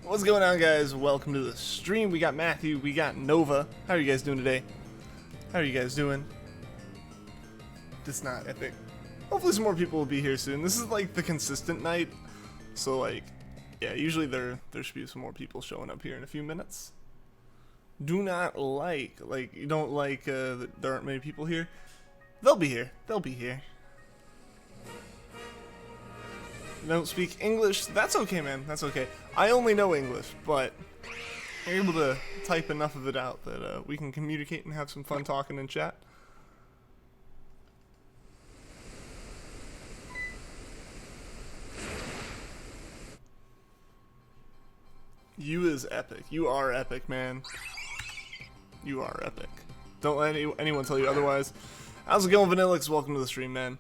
What's going on, guys? Welcome to the stream. We got Matthew, we got Nova. How are you guys doing today? How are you guys doing? It's not epic. Hopefully some more people will be here soon. This is like the consistent night, so like, yeah, usually there should be some more people showing up here in a few minutes. Do not like you don't like that there aren't many people here. They'll be here. They'll be here. Don't speak English. That's okay, man. That's okay. I only know English, but you're able to type enough of it out that we can communicate and have some fun talking in chat. You is epic. You are epic, man. You are epic. Don't let anyone tell you otherwise. How's it going, Vanillix? Welcome to the stream, man.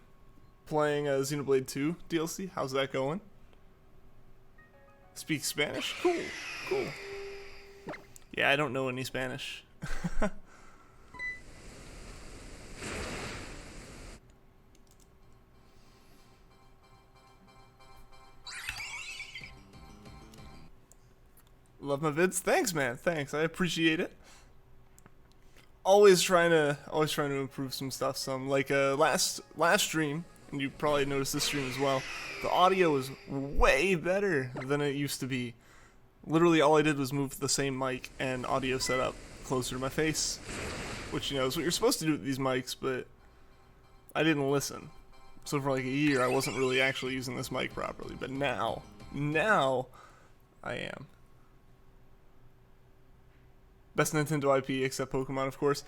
Playing Xenoblade 2 DLC. How's that going? Speak Spanish? Cool. Cool. Yeah, I don't know any Spanish. Love my vids. Thanks, man. Thanks. I appreciate it. Always trying to improve some stuff. Some like last stream, and you probably noticed this stream as well. The audio is way better than it used to be. Literally, all I did was move the same mic and audio setup closer to my face, which, you know, is what you're supposed to do with these mics, but I didn't listen. So for like a year, I wasn't really actually using this mic properly. But now I am. Best Nintendo IP except Pokemon, of course.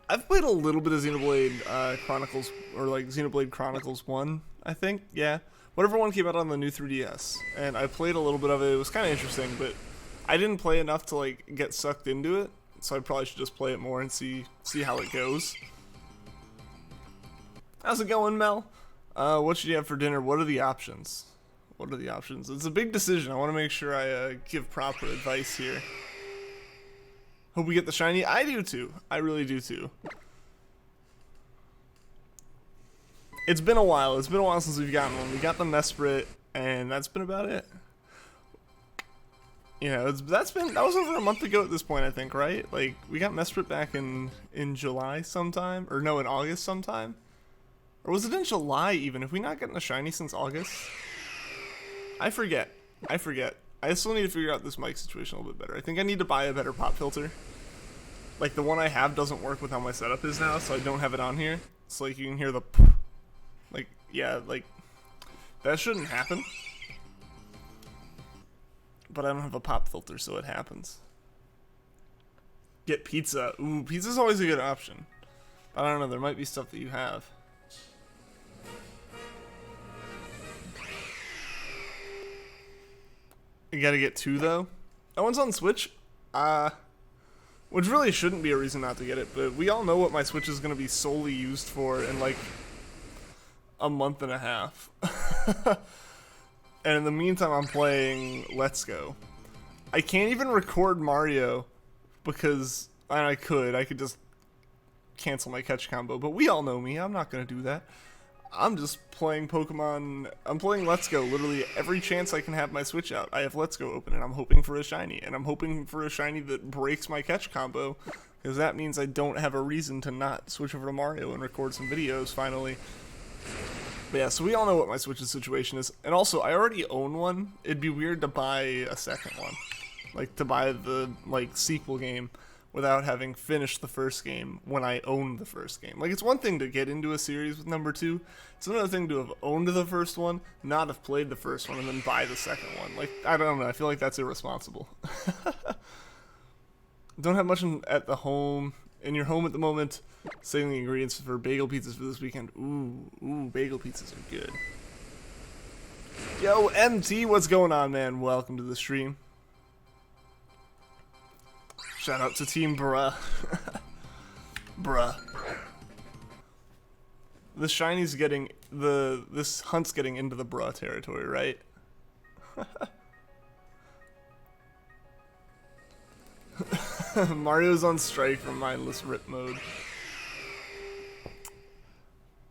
I've played a little bit of Xenoblade Chronicles, or like Xenoblade Chronicles 1, I think, yeah. Whatever one came out on the new 3DS, and I played a little bit of it. It was kind of interesting, but I didn't play enough to like get sucked into it, so I probably should just play it more and see how it goes. How's it going, Mel? What should you have for dinner? What are the options? What are the options? It's a big decision. I want to make sure I give proper advice here. Hope we get the shiny. I do too. I really do too. It's been a while. It's been a while since we've gotten one. We got the Mesprit, and that's been about it. You know, that was over a month ago at this point, I think, right? Like, we got Mesprit back in July sometime, or no, in August sometime. Or was it in July even? Have we not gotten a shiny since August? I forget. I still need to figure out this mic situation a little bit better. I think I need to buy a better pop filter. Like, the one I have doesn't work with how my setup is now, so I don't have it on here. So, like, you can hear the... Like, yeah, like... That shouldn't happen. But I don't have a pop filter, so it happens. Get pizza. Ooh, pizza's always a good option. But I don't know, there might be stuff that you have. You gotta get 2 though. That one's on Switch. Which really shouldn't be a reason not to get it, but we all know what my Switch is gonna be solely used for in like a month and a half. And in the meantime, I'm playing Let's Go. I can't even record Mario because I could just cancel my catch combo, but we all know me. I'm not gonna do that. I'm just playing Pokemon. I'm playing Let's Go literally every chance I can have my Switch out. I have Let's Go open and I'm hoping for a shiny. And I'm hoping for a shiny that breaks my catch combo, because that means I don't have a reason to not switch over to Mario and record some videos finally. But yeah, so we all know what my Switch's situation is. And also, I already own one. It'd be weird to buy a second one. Like, to buy the, like, sequel game without having finished the first game when I owned the first game. Like, it's one thing to get into a series with number 2. It's another thing to have owned the first one, not have played the first one, and then buy the second one. Like, I don't know. I feel like that's irresponsible. Don't have much in your home at the moment. Saving the ingredients for bagel pizzas for this weekend. Ooh, bagel pizzas are good. Yo, MT, what's going on, man? Welcome to the stream. Shout out to Team Bruh. Bruh. The Shiny's getting this hunt's getting into the bruh territory, right? Mario's on strike from mindless rip mode.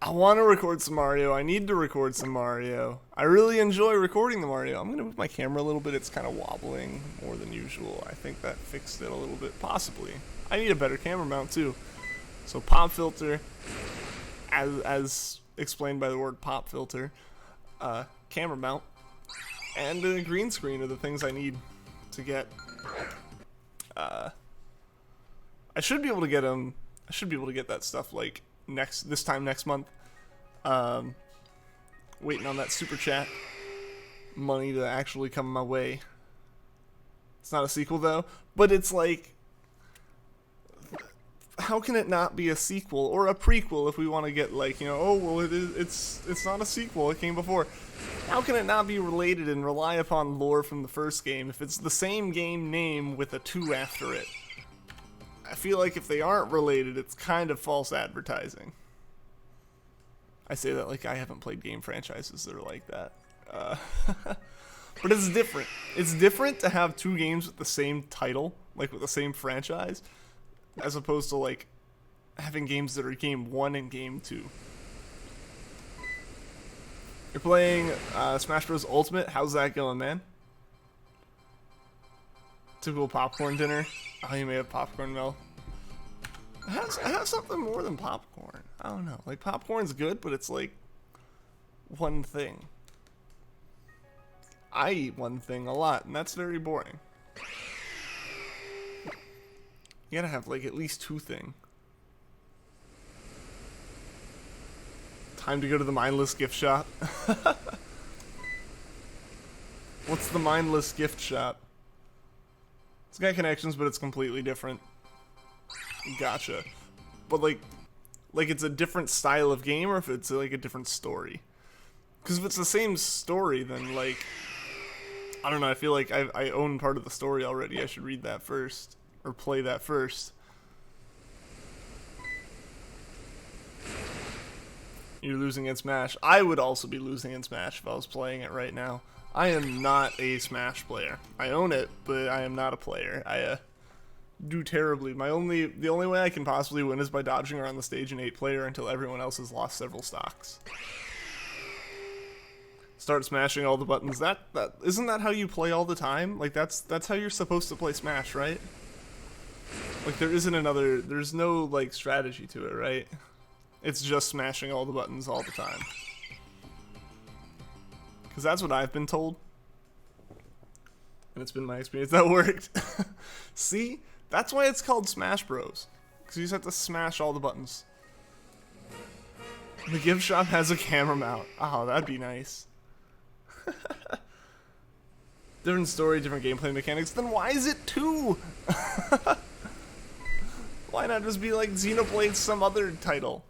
I want to record some Mario. I need to record some Mario. I really enjoy recording the Mario. I'm going to move my camera a little bit. It's kind of wobbling more than usual. I think that fixed it a little bit, possibly. I need a better camera mount, too. So pop filter, as explained by the word pop filter, camera mount, and a green screen are the things I need to get. I should be able to get them. I should be able to get that stuff like this time next month. Waiting on that super chat money to actually come my way. It's not a sequel though, but it's like, how can it not be a sequel or a prequel if we want to get like, you know, oh well it's not a sequel, it came before. How can it not be related and rely upon lore from the first game if it's the same game name with a 2 after it? I feel like if they aren't related, it's kind of false advertising. I say that like I haven't played game franchises that are like that. But it's different. It's different to have 2 games with the same title, like with the same franchise, as opposed to like having games that are game 1 and game 2. You're playing Smash Bros. Ultimate. How's that going, man? Typical popcorn dinner. Oh, you made a popcorn, Mel. I have something more than popcorn. I don't know. Like, popcorn's good, but it's like one thing. I eat one thing a lot, and that's very boring. You gotta have like at least 2 things. Time to go to the mindless gift shop. What's the mindless gift shop? It's got connections, but it's completely different. Gotcha. but like it's a different style of game, or if it's like a different story. Because if it's the same story, then like, I don't know, I feel like I own part of the story already. I should read that first, or play that first. You're losing in Smash. I would also be losing in Smash if I was playing it right now. I am not a Smash player. I own it, but I am not a player. I do terribly. The only way I can possibly win is by dodging around the stage in 8-player until everyone else has lost several stocks. Start smashing all the buttons. That isn't that how you play all the time? Like that's how you're supposed to play Smash, right? Like there's no like strategy to it, right? It's just smashing all the buttons all the time. Because that's what I've been told. And it's been my experience that worked. See? That's why it's called Smash Bros. Because you just have to smash all the buttons. The gift shop has a camera mount. Oh, that'd be nice. Different story, different gameplay mechanics. Then why is it 2? Why not just be like Xenoblade some other title?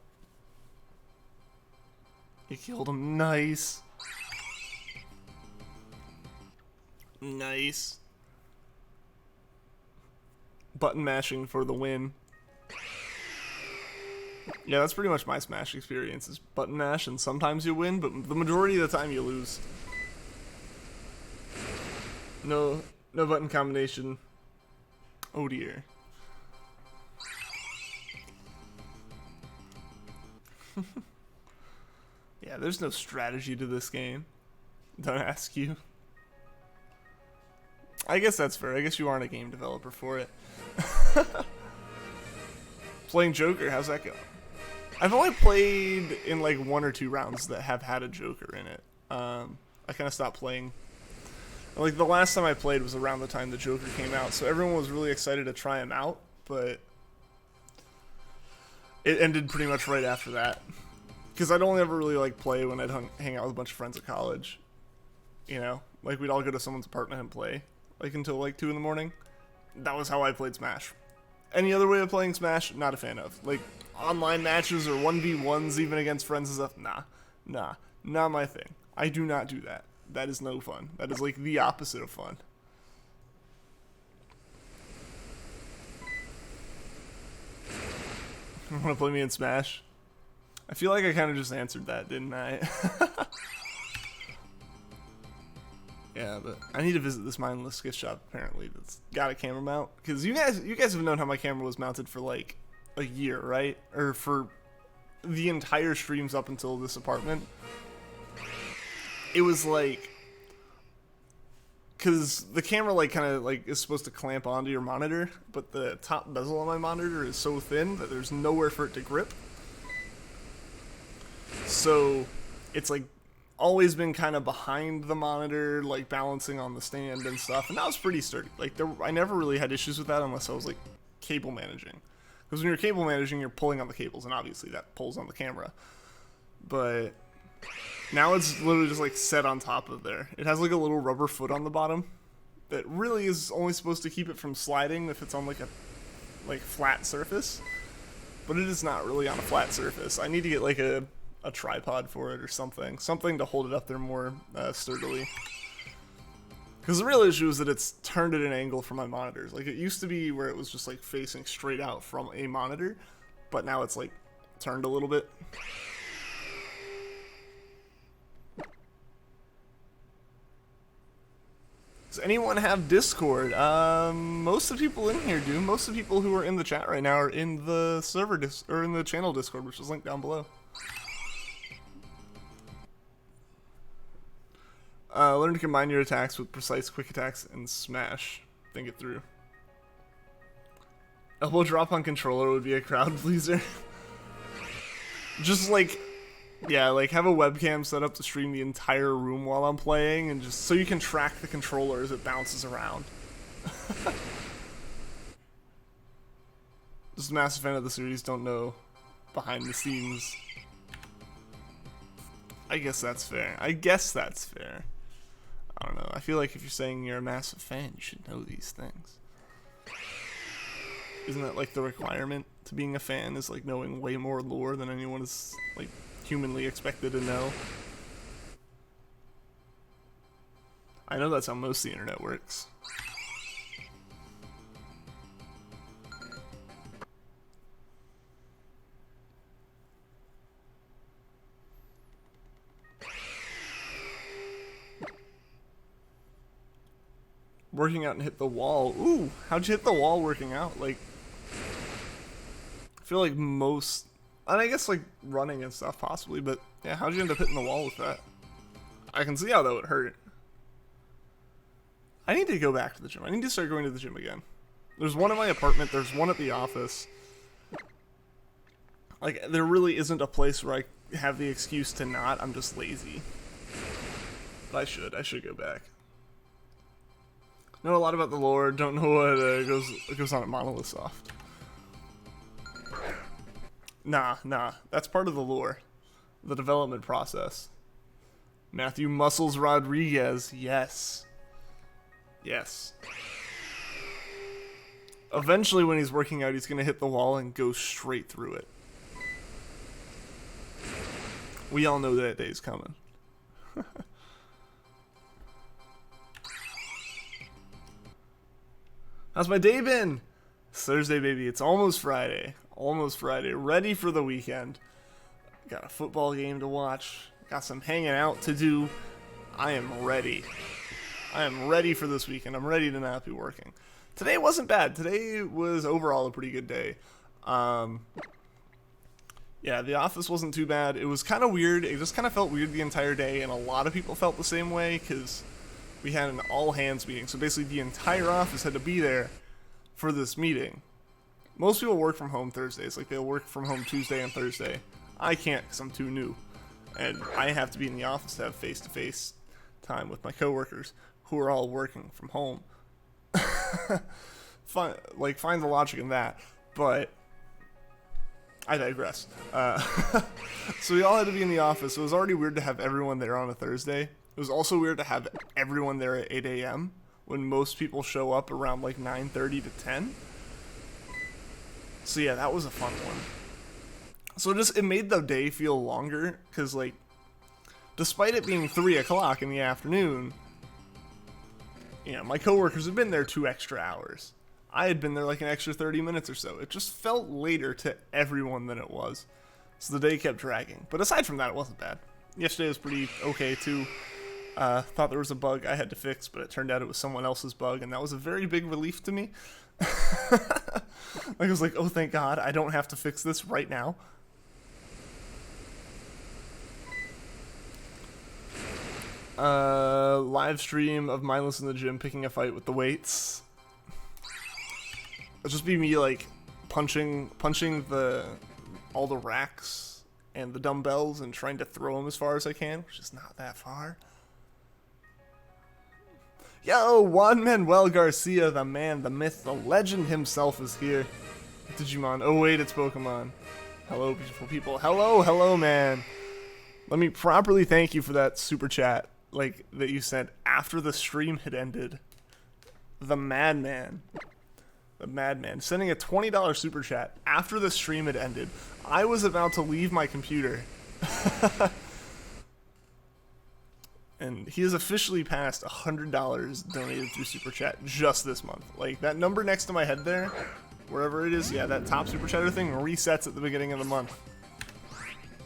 You killed him. Nice. Nice. Button mashing for the win. Yeah, that's pretty much my Smash experience, is button mash, and sometimes you win, but the majority of the time you lose. No button combination. Oh dear. Yeah, there's no strategy to this game. Don't ask you. I guess that's fair. I guess you aren't a game developer for it. Playing Joker, how's that going? I've only played in like 1 or 2 rounds that have had a Joker in it. I kind of stopped playing. Like the last time I played was around the time the Joker came out, so everyone was really excited to try him out, but it ended pretty much right after that. Because I'd only ever really like play when I'd hang out with a bunch of friends at college. You know, like we'd all go to someone's apartment and play, like until like 2 in the morning. That was how I played Smash. Any other way of playing Smash, not a fan of. Like online matches or 1v1s even against friends and stuff, nah, not my thing. I do not do that. That is no fun. That is like the opposite of fun. Want to play me in Smash? I feel like I kind of just answered that, didn't I? Yeah, but I need to visit this mindless gift shop apparently that's got a camera mount, because you guys have known how my camera was mounted for like a year, right? Or for the entire streams up until this apartment. It was like, because the camera like kind of like is supposed to clamp onto your monitor, but the top bezel on my monitor is so thin that there's nowhere for it to grip. So it's like always been kind of behind the monitor, like balancing on the stand and stuff, and that was pretty sturdy. Like I never really had issues with that unless I was like cable managing, because when you're cable managing, you're pulling on the cables, and obviously that pulls on the camera. But now it's literally just like set on top of there. It has like a little rubber foot on the bottom that really is only supposed to keep it from sliding if it's on like a flat surface, but it is not really on a flat surface. I need to get like a tripod for it or something to hold it up there more sturdily. Because the real issue is that it's turned at an angle from my monitors. Like it used to be where it was just like facing straight out from a monitor, but now it's like turned a little bit. Does anyone have Discord? Most of the people in here do. Most of the people who are in the chat right now are in the server or in the channel Discord, which is linked down below. Learn to combine your attacks with precise quick attacks and smash. Think it through. Elbow drop on controller would be a crowd pleaser. Just like, yeah, like have a webcam set up to stream the entire room while I'm playing, and just so you can track the controller as it bounces around. Just a massive fan of the series, don't know behind the scenes. I guess that's fair. I don't know. I feel like if you're saying you're a massive fan, you should know these things. Isn't that like the requirement to being a fan, is like knowing way more lore than anyone is like humanly expected to know? I know that's how most of the internet works. Working out and hit the wall. Ooh, how'd you hit the wall working out? Like, I feel like most, and I guess like running and stuff possibly, but yeah, how'd you end up hitting the wall with that? I can see how that would hurt. I need to go back to the gym. I need to start going to the gym again. There's one in my apartment, there's one at the office. Like, there really isn't a place where I have the excuse to not. I'm just lazy. But I should go back. Know a lot about the lore, don't know what goes on at Monolith Soft. Nah, that's part of the lore. The development process. Matthew Muscles Rodriguez, yes. Yes. Eventually when he's working out, he's gonna hit the wall and go straight through it. We all know that day's coming. How's my day been? It's Thursday, baby. It's almost Friday. Almost Friday. Ready for the weekend. Got a football game to watch. Got some hanging out to do. I am ready. I am ready for this weekend. I'm ready to not be working. Today wasn't bad. Today was overall a pretty good day. Yeah, the office wasn't too bad. It was kind of weird. It just kind of felt weird the entire day, and a lot of people felt the same way because we had an all-hands meeting. So basically the entire office had to be there for this meeting. Most people work from home Thursdays. Like, they'll work from home Tuesday and Thursday. I can't because I'm too new. And I have to be in the office to have face-to-face time with my coworkers who are all working from home. Find the logic in that. But I digress. So we all had to be in the office. So it was already weird to have everyone there on a Thursday. It was also weird to have everyone there at 8 a.m. when most people show up around like 9:30 to 10. So yeah, that was a fun one. So it made the day feel longer because, like, despite it being 3 o'clock in the afternoon, you know, my coworkers had been there 2 extra hours. I had been there like an extra 30 minutes or so. It just felt later to everyone than it was. So the day kept dragging. But aside from that, it wasn't bad. Yesterday was pretty okay too. Thought there was a bug I had to fix, but it turned out it was someone else's bug, and that was a very big relief to me. I was like, oh, thank God, I don't have to fix this right now. Live stream of mindless in the gym picking a fight with the weights. It'll just be me like punching all the racks and the dumbbells and trying to throw them as far as I can, which is not that far. Yo, Juan Manuel Garcia, the man, the myth, the legend himself is here. Digimon. Oh wait, it's Pokemon. Hello, beautiful people. Hello, man. Let me properly thank you for that super chat, like, that you sent after the stream had ended. The madman. The madman. Sending a $20 super chat after the stream had ended. I was about to leave my computer. And he has officially passed $100 donated through super chat just this month. Like, that number next to my head there, wherever it is, yeah, that top super chatter thing resets at the beginning of the month.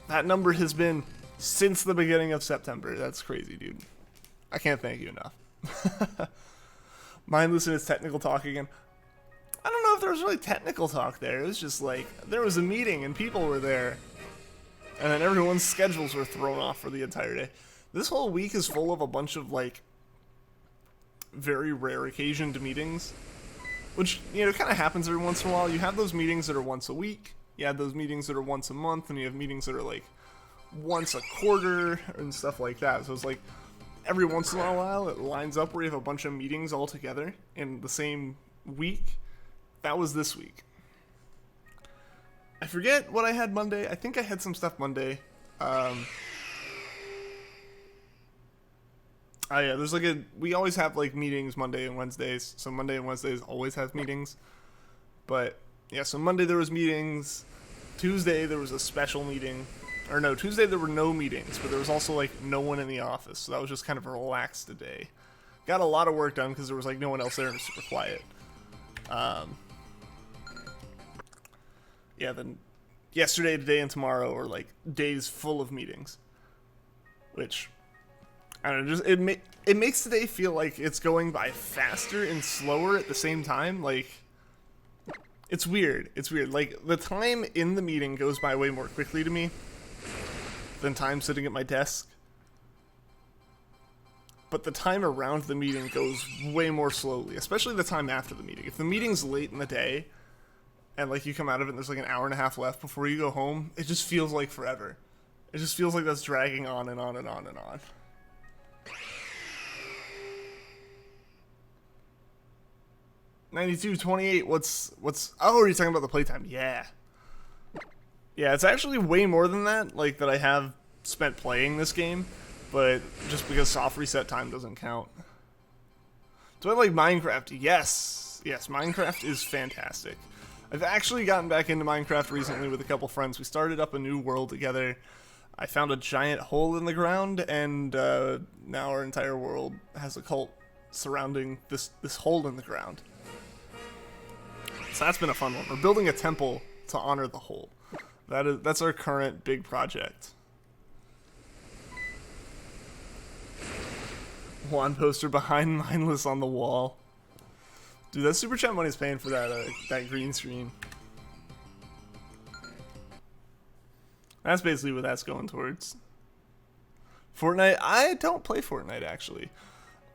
That number has been since the beginning of September. That's crazy, dude. I can't thank you enough. Mindless in his technical talk again. I don't know if there was really technical talk there. It was just like, there was a meeting and people were there. And then everyone's schedules were thrown off for the entire day. This whole week is full of a bunch of, like, very rare occasioned meetings. Which, you know, kind of happens every once in a while. You have those meetings that are once a week. You have those meetings that are once a month. And you have meetings that are, like, once a quarter and stuff like that. So it's like, every once in a while it lines up where you have a bunch of meetings all together in the same week. That was this week. I forget what I had Monday. I think I had some stuff Monday. Oh yeah, there's like we always have like meetings Monday and Wednesdays, so Monday and Wednesdays always have meetings. But yeah, so Monday there was meetings. Tuesday there was a special meeting. Or no, Tuesday there were no meetings, but there was also like no one in the office, so that was just kind of a relaxed day. Got a lot of work done because there was like no one else there and it was super quiet. Yeah, then yesterday, today, and tomorrow are like days full of meetings, which I don't know. Just it makes the day feel like it's going by faster and slower at the same time. Like it's weird. It's weird. Like the time in the meeting goes by way more quickly to me than time sitting at my desk. But the time around the meeting goes way more slowly, especially the time after the meeting. If the meeting's late in the day, and like you come out of it and there's like an hour and a half left before you go home, it just feels like forever. It just feels like that's dragging on and on and on and on. $92.28. What's? Oh, are you talking about the playtime? Yeah. Yeah, it's actually way more than that. Like that I have spent playing this game, but just because soft reset time doesn't count. Do I like Minecraft? Yes. Yes, Minecraft is fantastic. I've actually gotten back into Minecraft recently with a couple friends. We started up a new world together. I found a giant hole in the ground, and now our entire world has a cult surrounding this hole in the ground. So that's been a fun one. We're building a temple to honor the hole. That's our current big project. One poster behind Mindless on the wall. Dude, that super chat money's paying for that green screen. That's basically what that's going towards. Fortnite, I don't play Fortnite actually.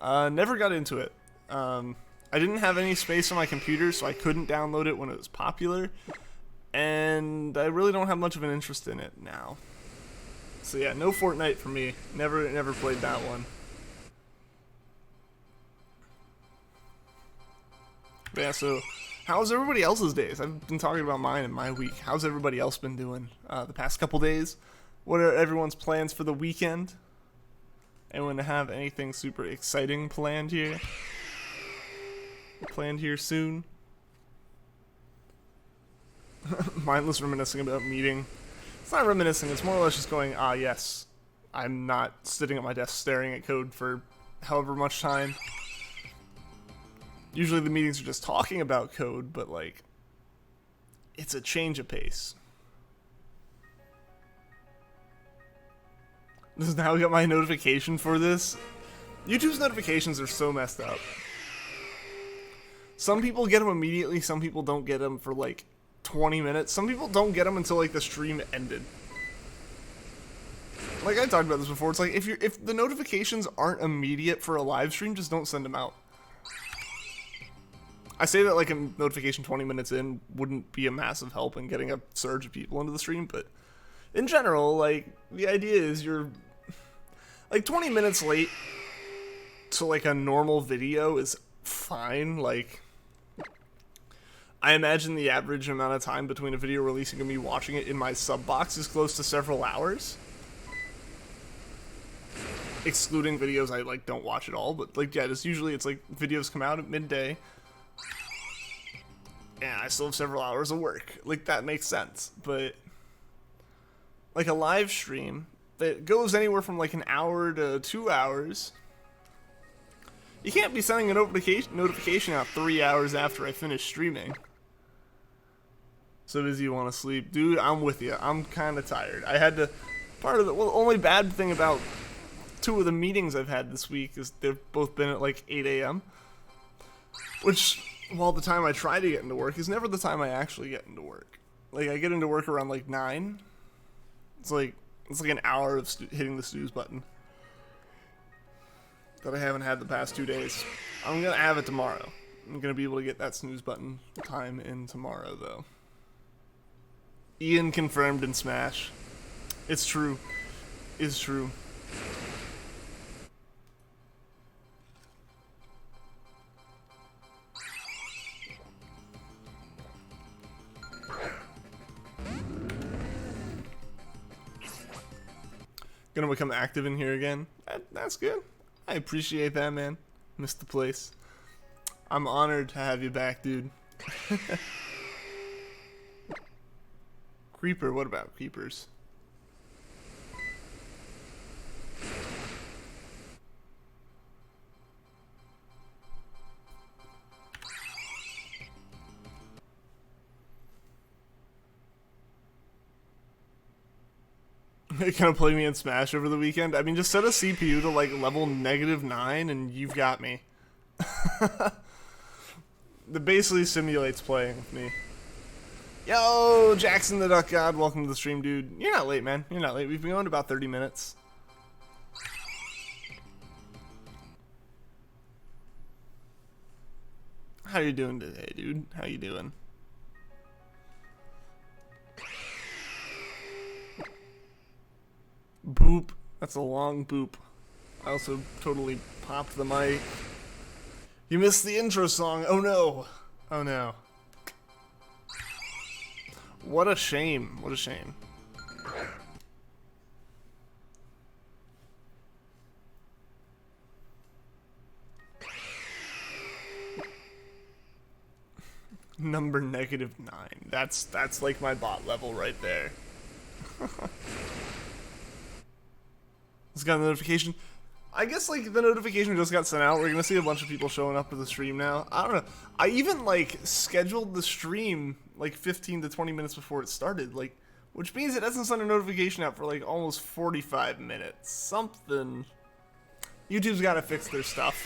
Never got into it. I didn't have any space on my computer, so I couldn't download it when it was popular. And I really don't have much of an interest in it now. So yeah, no Fortnite for me. Never played that one. But yeah, so how's everybody else's days? I've been talking about mine and my week. How's everybody else been doing the past couple days? What are everyone's plans for the weekend? Anyone have anything super exciting planned here? Planned here soon? Mindless reminiscing about meeting. It's not reminiscing, it's more or less just going, ah yes, I'm not sitting at my desk staring at code for however much time. Usually the meetings are just talking about code, but like, it's a change of pace. This is now we got my notification for this. YouTube's notifications are so messed up. Some people get them immediately, some people don't get them for like 20 minutes. Some people don't get them until like the stream ended. Like I talked about this before, it's like if the notifications aren't immediate for a live stream, just don't send them out. I say that like a notification 20 minutes in wouldn't be a massive help in getting a surge of people into the stream, but in general, like, the idea is you're like 20 minutes late to like a normal video is fine. Like, I imagine the average amount of time between a video releasing and me watching it in my sub box is close to several hours. Excluding videos I like don't watch at all, but like yeah, it's like videos come out at midday. And I still have several hours of work. Like, that makes sense. But like a live stream that goes anywhere from like an hour to 2 hours, you can't be sending a notification out 3 hours after I finish streaming. So busy you want to sleep. Dude, I'm with you. I'm kind of tired. I had to... only bad thing about 2 of the meetings I've had this week is they've both been at like 8 a.m. Which, while the time I try to get into work, is never the time I actually get into work. Like, I get into work around like 9. It's like an hour of hitting the snooze button that I haven't had the past 2 days. I'm going to have it tomorrow. I'm going to be able to get that snooze button time in tomorrow, though. Ian confirmed in Smash. It's true. It's true. Gonna become active in here again. That's good. I appreciate that, man. Missed the place. I'm honored to have you back, dude. Creeper, what about creepers? They kind of play me in Smash over the weekend. I mean, just set a CPU to like level -9 and you've got me. That basically simulates playing with me. Yo, Jackson the Duck God, welcome to the stream, dude. You're not late, man. You're not late. We've been going about 30 minutes. How you doing today, dude? How you doing? Boop. That's a long boop. I also totally popped the mic. You missed the intro song. Oh no. Oh no. What a shame. What a shame. Number -9. That's like my bot level right there. Just got a notification. I guess like the notification just got sent out. We're gonna see a bunch of people showing up to the stream now. I don't know. I even like scheduled the stream like 15 to 20 minutes before it started, like, which means it hasn't sent a notification out for like almost 45 minutes. Something. YouTube's gotta fix their stuff.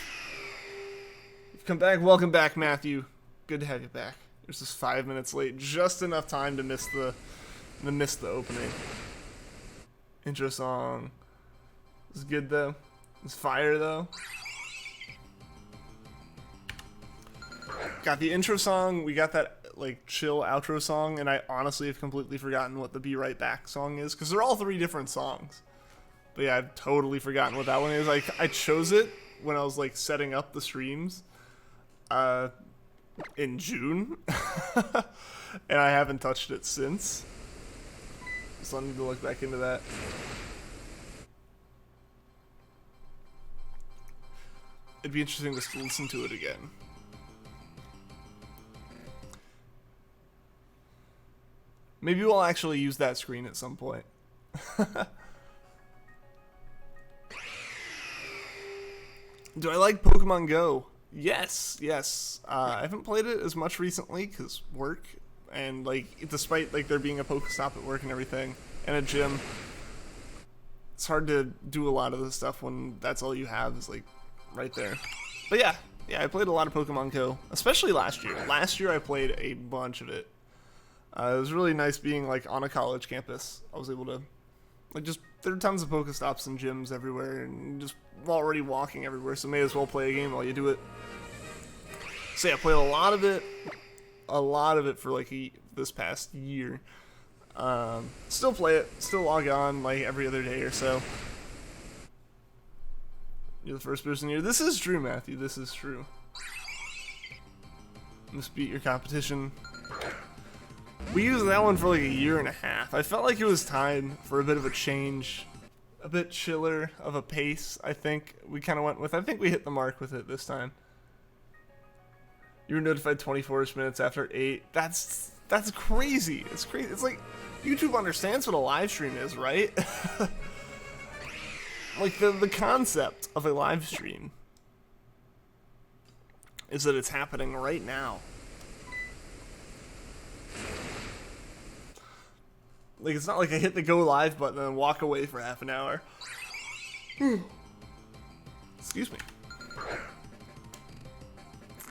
Come back. Welcome back, Matthew. Good to have you back. There's just 5 minutes late, just enough time to miss the opening. Intro song. It's good though. It's fire though. Got the intro song. We got that like chill outro song, and I honestly have completely forgotten what the "Be Right Back" song is because they're all 3 different songs. But yeah, I've totally forgotten what that one is. Like I chose it when I was like setting up the streams, in June, and I haven't touched it since. So I need to look back into that. It'd be interesting just to listen to it again. Maybe we'll actually use that screen at some point. Do I like Pokemon Go? Yes, yes. I haven't played it as much recently because work, and like despite like there being a Pokestop at work and everything, and a gym, it's hard to do a lot of this stuff when that's all you have is like right there. But yeah, I played a lot of Pokemon Go, especially last year. Last year I played a bunch of it. It was really nice being like on a college campus. I was able to, like, just there are tons of Pokestops and gyms everywhere, and just already walking everywhere. So may as well play a game while you do it. So yeah, I played a lot of it for like this past year. Still play it, still log on like every other day or so. You're the first person here. This is true, Matthew. This is true. Just beat your competition. We used that one for like a year and a half. I felt like it was time for a bit of a change, a bit chiller of a pace. I think we kind of went with. I think we hit the mark with it this time. You were notified 24-ish minutes after 8. That's crazy. It's crazy. It's like YouTube understands what a live stream is, right? Like the concept of a live stream is that it's happening right now. Like it's not like I hit the go live button and walk away for half an hour. Excuse me.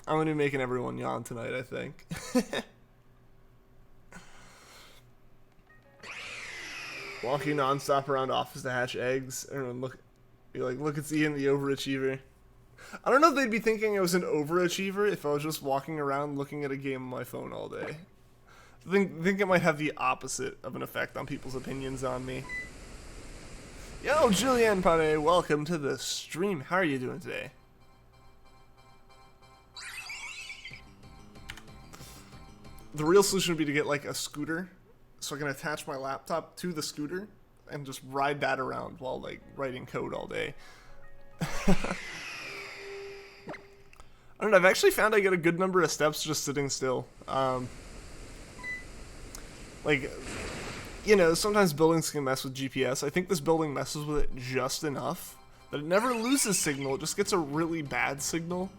I'm gonna be making everyone yawn tonight, I think. Walking non-stop around office to hatch eggs. Everyone look it's Ian the overachiever. I don't know if they'd be thinking I was an overachiever if I was just walking around looking at a game on my phone all day. I think it might have the opposite of an effect on people's opinions on me. Yo, Julianne Pane, welcome to the stream. How are you doing today? The real solution would be to get like a scooter, so I can attach my laptop to the scooter and just ride that around while like writing code all day. I don't know, I've actually found I get a good number of steps just sitting still. Like, you know, sometimes buildings can mess with GPS. I think this building messes with it just enough that it never loses signal. It just gets a really bad signal.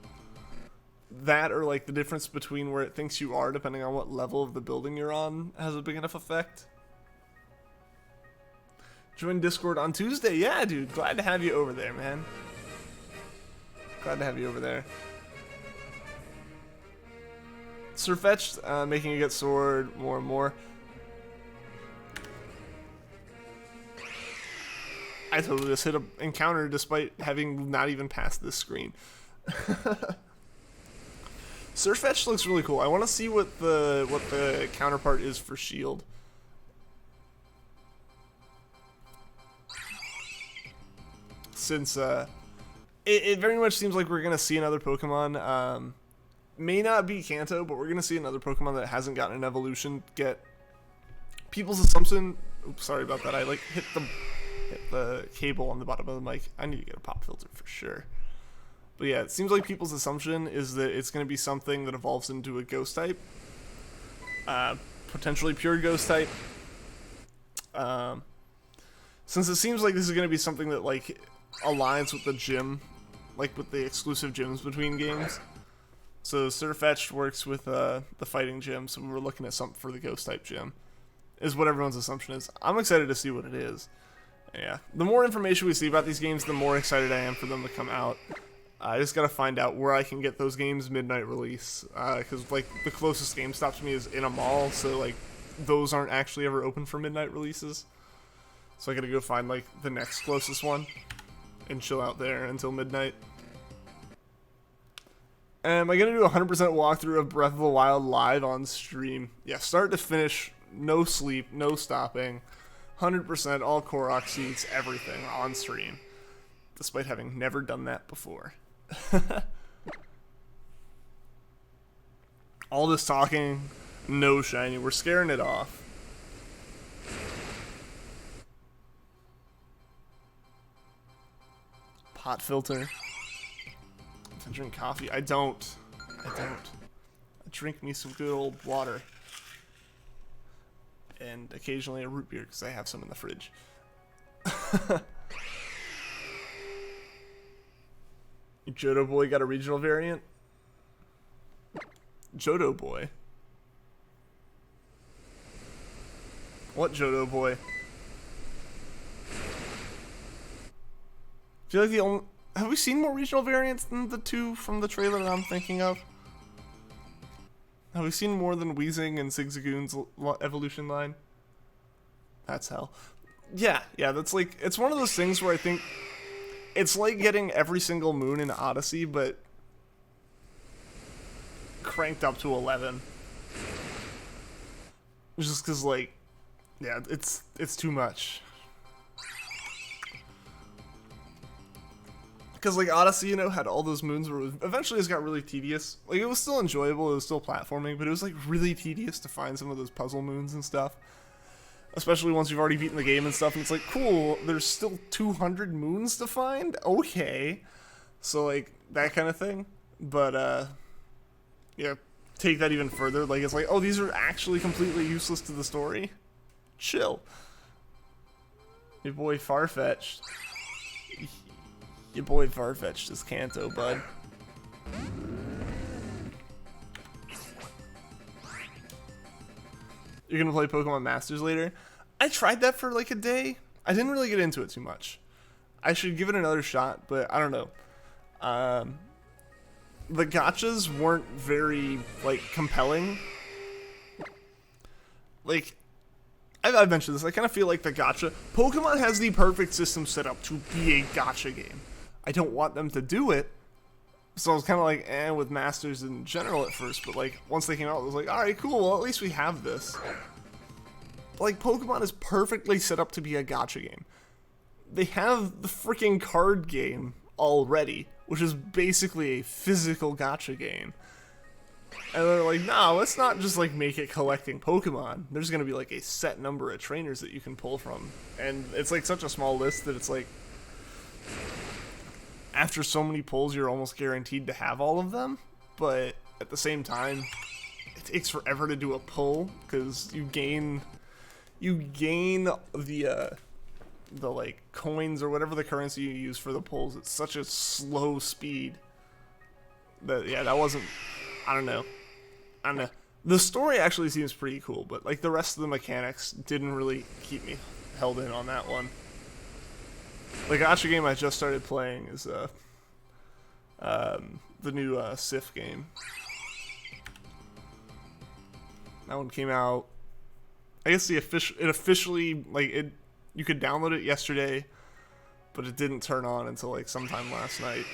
That, or like the difference between where it thinks you are depending on what level of the building you're on, has a big enough effect. Join Discord on Tuesday. Yeah, dude. Glad to have you over there, man. Glad to have you over there. Sirfetch'd, making you get sword more and more. I totally just hit an encounter despite having not even passed this screen. Sirfetch'd looks really cool. I want to see what the counterpart is for Shield. Since it very much seems like we're gonna see another Pokemon. May not be Kanto, but we're gonna see another Pokemon that hasn't gotten an evolution get. People's assumption. Oops, sorry about that. I like hit the cable on the bottom of the mic. I need to get a pop filter for sure. But yeah, it seems like people's assumption is that it's going to be something that evolves into a ghost type. Potentially pure ghost type. Since it seems like this is going to be something that like aligns with the gym, like with the exclusive gyms between games. So Sirfetch'd works with the fighting gym, so we're looking at something for the ghost type gym. Is what everyone's assumption is. I'm excited to see what it is. Yeah, the more information we see about these games, the more excited I am for them to come out. I just gotta find out where I can get those games midnight release, because like the closest GameStop to me is in a mall, so like those aren't actually ever open for midnight releases. So I gotta go find like the next closest one and chill out there until midnight. Am I gonna do a 100% walkthrough of Breath of the Wild live on stream? Yeah, start to finish, no sleep, no stopping, 100% all Korok seats, everything on stream, despite having never done that before. All this talking, no shiny. We're scaring it off. Pot filter. To drink coffee. I don't. I drink me some good old water. And occasionally a root beer because I have some in the fridge. Johto Boy got a regional variant? Johto Boy? What Johto Boy? I feel like the only... Have we seen more regional variants than the two from the trailer that I'm thinking of? Have we seen more than Weezing and Zigzagoon's evolution line? That's hell. Yeah, that's like... It's one of those things where I think... It's like getting every single moon in Odyssey, but cranked up to 11. Just because, like, yeah, it's too much. Because, like, Odyssey, you know, had all those moons where eventually it got really tedious. Like, it was still enjoyable, it was still platforming, but it was, like, really tedious to find some of those puzzle moons and stuff. Especially once you've already beaten the game and stuff, and it's like, cool, there's still 200 moons to find? Okay. So, like, that kind of thing. But, yeah, take that even further. Like, it's like, oh, these are actually completely useless to the story? Chill. Your boy Farfetch'd. Your boy Farfetch'd is Kanto, bud. You're gonna play Pokemon Masters later? I tried that for like a day. I didn't really get into it too much. I should give it another shot, but I don't know. The gachas weren't very, like, compelling. Like, I've mentioned this, I kind of feel like the gacha... Pokemon has the perfect system set up to be a gacha game. I don't want them to do it. So I was kind of like, with Masters in general at first, but like, once they came out, I was like, alright, cool, well, at least we have this. But, like, Pokemon is perfectly set up to be a gacha game. They have the freaking card game already, which is basically a physical gacha game. And they're like, no, let's not just, like, make it collecting Pokemon. There's gonna be, like, a set number of trainers that you can pull from. And it's, like, such a small list that it's, like... After so many pulls, you're almost guaranteed to have all of them, but at the same time, it takes forever to do a pull, because you gain you gain the like coins or whatever the currency you use for the pulls at such a slow speed that yeah, that wasn't. I don't know. I don't know. The story actually seems pretty cool, but like the rest of the mechanics didn't really keep me held in on that one. The gacha game I just started playing is the new Sif game. That one came out. I guess it officially like it. You could download it yesterday, but it didn't turn on until like sometime last night.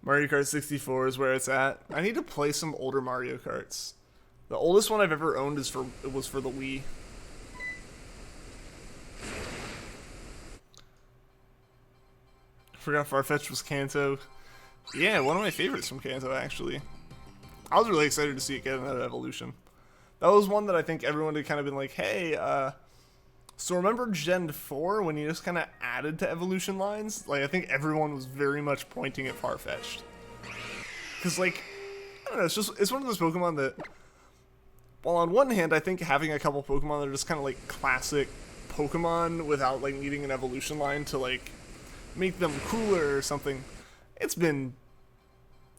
Mario Kart 64 is where it's at. I need to play some older Mario Karts. The oldest one I've ever owned was for the Wii. I forgot Farfetch was Kanto. Yeah, one of my favorites from Kanto, actually. I was really excited to see it get another evolution. That was one that I think everyone had kind of been like, hey, so remember Gen 4 when you just kind of added to evolution lines? Like, I think everyone was very much pointing at Farfetch'd. Because, like, I don't know, it's one of those Pokemon that, while on one hand, I think having a couple Pokemon that are just kind of like classic Pokemon without, like, needing an evolution line to, like, make them cooler or something, it's been,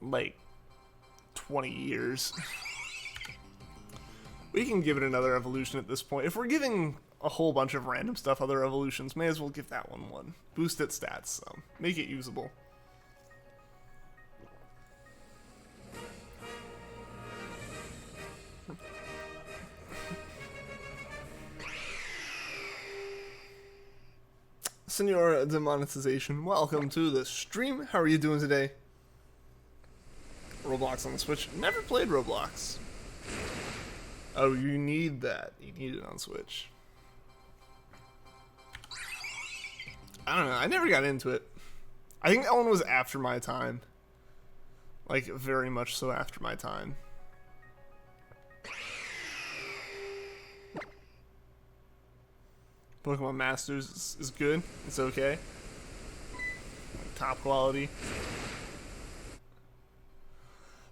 like, 20 years. We can give it another evolution at this point. If we're giving a whole bunch of random stuff other evolutions, may as well give that one. Boost its stats, so make it usable. Senor Demonetization, welcome to the stream. How are you doing today? Roblox on the Switch. Never played Roblox. Oh, you need that. You need it on Switch. I don't know. I never got into it. I think that one was after my time. Like, very much so after my time. Pokemon Masters is good. It's okay. Top quality.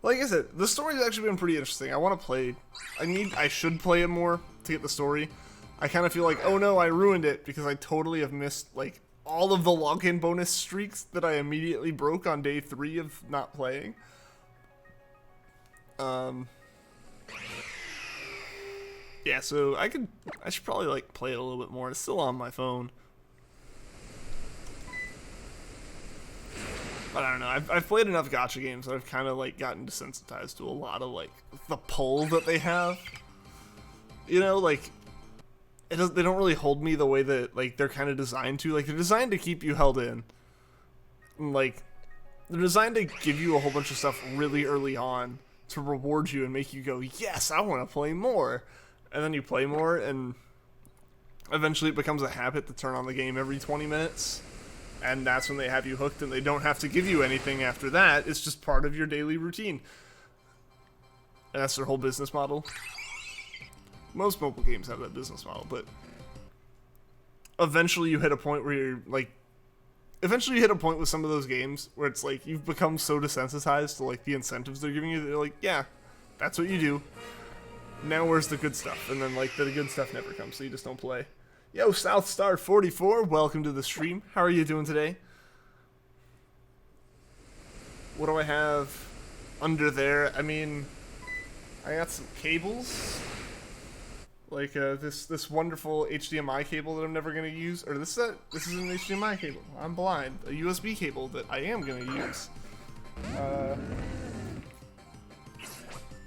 Like I said, the story's actually been pretty interesting. I want to play. I should play it more to get the story. I kind of feel like, oh no, I ruined it because I totally have missed like all of the login bonus streaks that I immediately broke on day 3 of not playing. Yeah, so I should probably like play it a little bit more. It's still on my phone. But I don't know, I've played enough gacha games that I've kind of like gotten desensitized to a lot of like the pull that they have. You know, like they don't really hold me the way that like they're kind of designed to. Like they're designed to keep you held in. And, like they're designed to give you a whole bunch of stuff really early on to reward you and make you go, yes, I want to play more. And then you play more, and eventually it becomes a habit to turn on the game every 20 minutes. And that's when they have you hooked, and they don't have to give you anything after that. It's just part of your daily routine. And that's their whole business model. Most mobile games have that business model, but eventually you hit a point where you're like, eventually you hit a point with some of those games where it's like you've become so desensitized to like the incentives they're giving you. They're like, yeah, that's what you do. Now where's the good stuff? And then like the good stuff never comes, so you just don't play. Yo, Southstar44, welcome to the stream. How are you doing today? What do I have under there? I mean, I got some cables. Like this wonderful HDMI cable that I'm never gonna use. Or this is an HDMI cable. I'm blind. A USB cable that I am gonna use.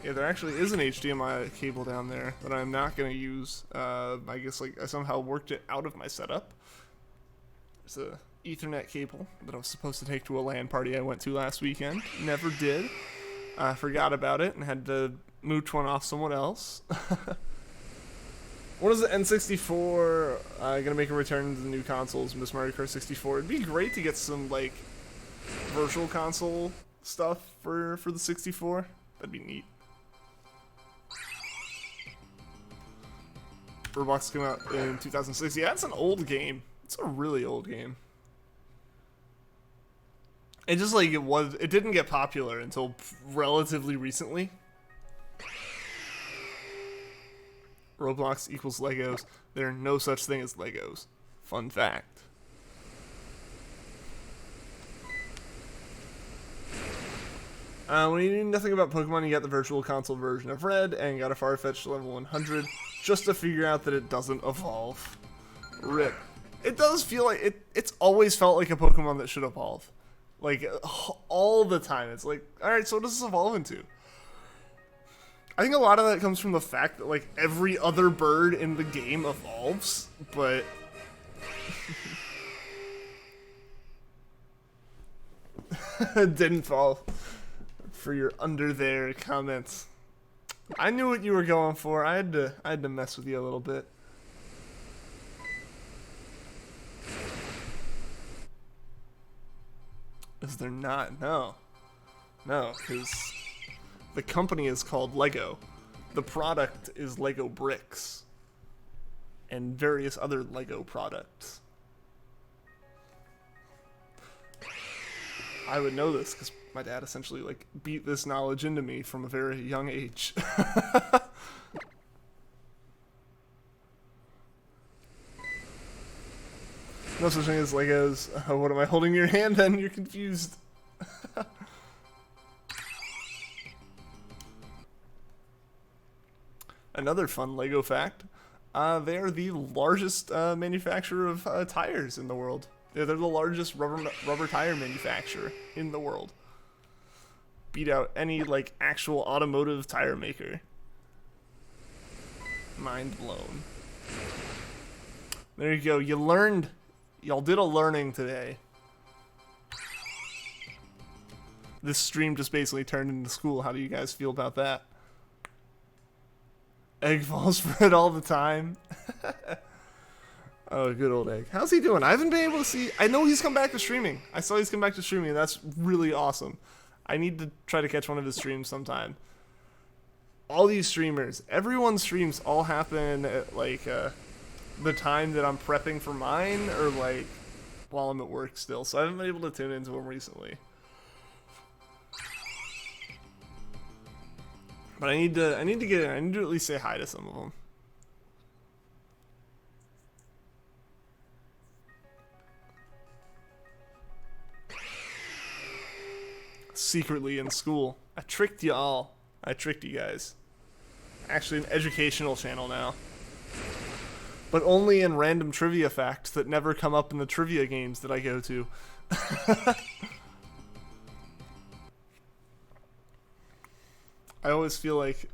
Yeah, there actually is an HDMI cable down there that I'm not going to use. I guess like I somehow worked it out of my setup. There's a Ethernet cable that I was supposed to take to a LAN party I went to last weekend. Never did. I forgot about it and had to mooch one off someone else. When is the N64 going to make a return to the new consoles, Miss Mario Kart 64? It'd be great to get some like virtual console stuff for the 64. That'd be neat. Roblox came out in 2006. Yeah, it's an old game. It's a really old game. It just like it didn't get popular until relatively recently. Roblox equals Legos. There are no such thing as Legos. Fun fact. When you knew nothing about Pokemon, you got the Virtual Console version of Red and got a Farfetch'd level 100 just to figure out that it doesn't evolve. RIP. It does feel like it's always felt like a Pokemon that should evolve. Like, all the time. It's like, alright, so what does this evolve into? I think a lot of that comes from the fact that, like, every other bird in the game evolves, but... Didn't fall for your under there comments. I knew what you were going for. I had to mess with you a little bit. Is there not? No. No, because the company is called Lego. The product is Lego bricks. And various other Lego products. I would know this because my dad essentially like beat this knowledge into me from a very young age. No such thing as Legos. What am I holding in your hand then? You're confused. Another fun Lego fact. They are the largest manufacturer of tires in the world. They're the largest rubber tire manufacturer in the world. Beat out any like actual automotive tire maker. Mind blown. There you go. You learned. Y'all did a learning today. This stream just basically turned into school. How do you guys feel about that? Egg falls for it all the time. Oh, good old Egg. How's he doing? I haven't been able to see. I know he's come back to streaming. I saw he's come back to streaming. That's really awesome. I need to try to catch one of his streams sometime. All these streamers, everyone's streams all happen at like the time that I'm prepping for mine, or like while I'm at work still. So I haven't been able to tune into them recently. But I need to at least say hi to some of them. Secretly in school. I tricked you all. I tricked you guys. Actually an educational channel now. But only in random trivia facts that never come up in the trivia games that I go to. I always feel like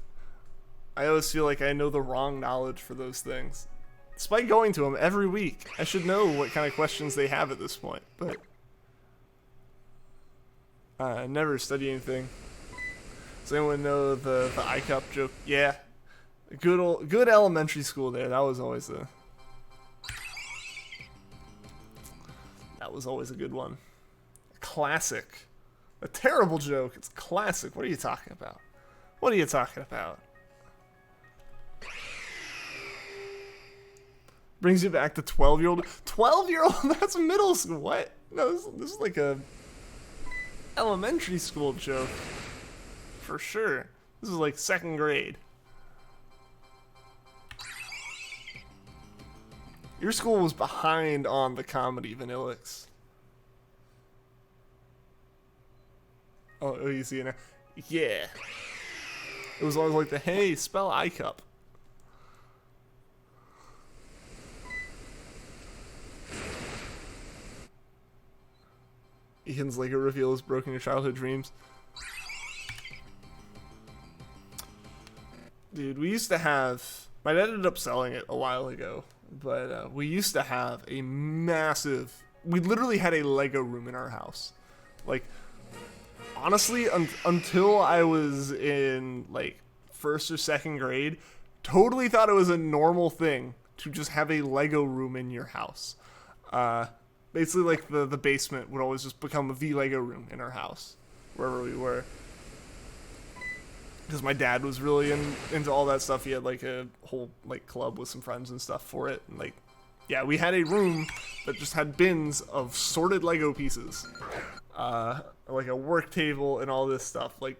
I know the wrong knowledge for those things. Despite going to them every week, I should know what kind of questions they have at this point, but I never study anything. Does anyone know the iCup joke? Yeah. Good elementary school there. That was always a good one. A classic. A terrible joke. It's classic. What are you talking about? What are you talking about? Brings you back to 12-year-old. 12-year-old? That's middle school. What? No, this is like a elementary school joke. For sure. This is like 2nd grade. Your school was behind on the comedy, Vanillix. Oh, you see it now? Yeah. It was always like the, hey, spell iCup. Ethan's Lego reveal has broken your childhood dreams. Dude, we used to have... My dad ended up selling it a while ago. But we used to have a massive... We literally had a Lego room in our house. Like, honestly, until I was in, like, 1st or 2nd grade, totally thought it was a normal thing to just have a Lego room in your house. Basically, like, the basement would always just become the Lego room in our house, wherever we were. Because my dad was really into all that stuff. He had, like, a whole, like, club with some friends and stuff for it. And, like, yeah, we had a room that just had bins of sorted Lego pieces. Like a work table and all this stuff. Like,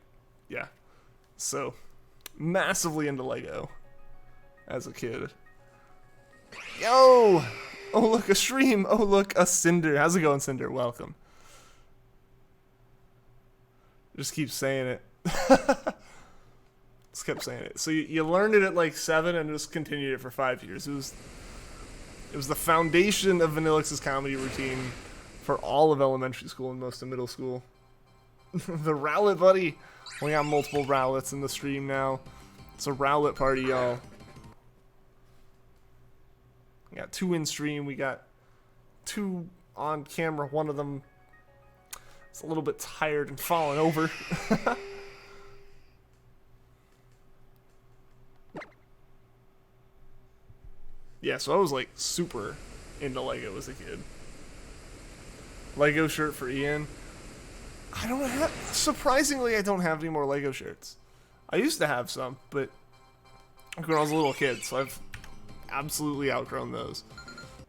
yeah. So, massively into Lego. as a kid. Yo! Oh, look, a stream. Oh, look, a Cinder. How's it going, Cinder? Welcome. Just keep saying it. Just kept saying it. So you learned it at like 7 and just continued it for 5 years. It was the foundation of Vanillix's comedy routine for all of elementary school and most of middle school. The Rowlet buddy. We got multiple Rowlets in the stream now. It's a Rowlet party, y'all. We got 2 in stream. We got 2 on camera. One of them is a little bit tired and falling over. Yeah, so I was like super into Lego as a kid. Lego shirt for Ian. I don't have, surprisingly, I don't have any more Lego shirts. I used to have some, but when I was a little kid, so I've absolutely outgrown those.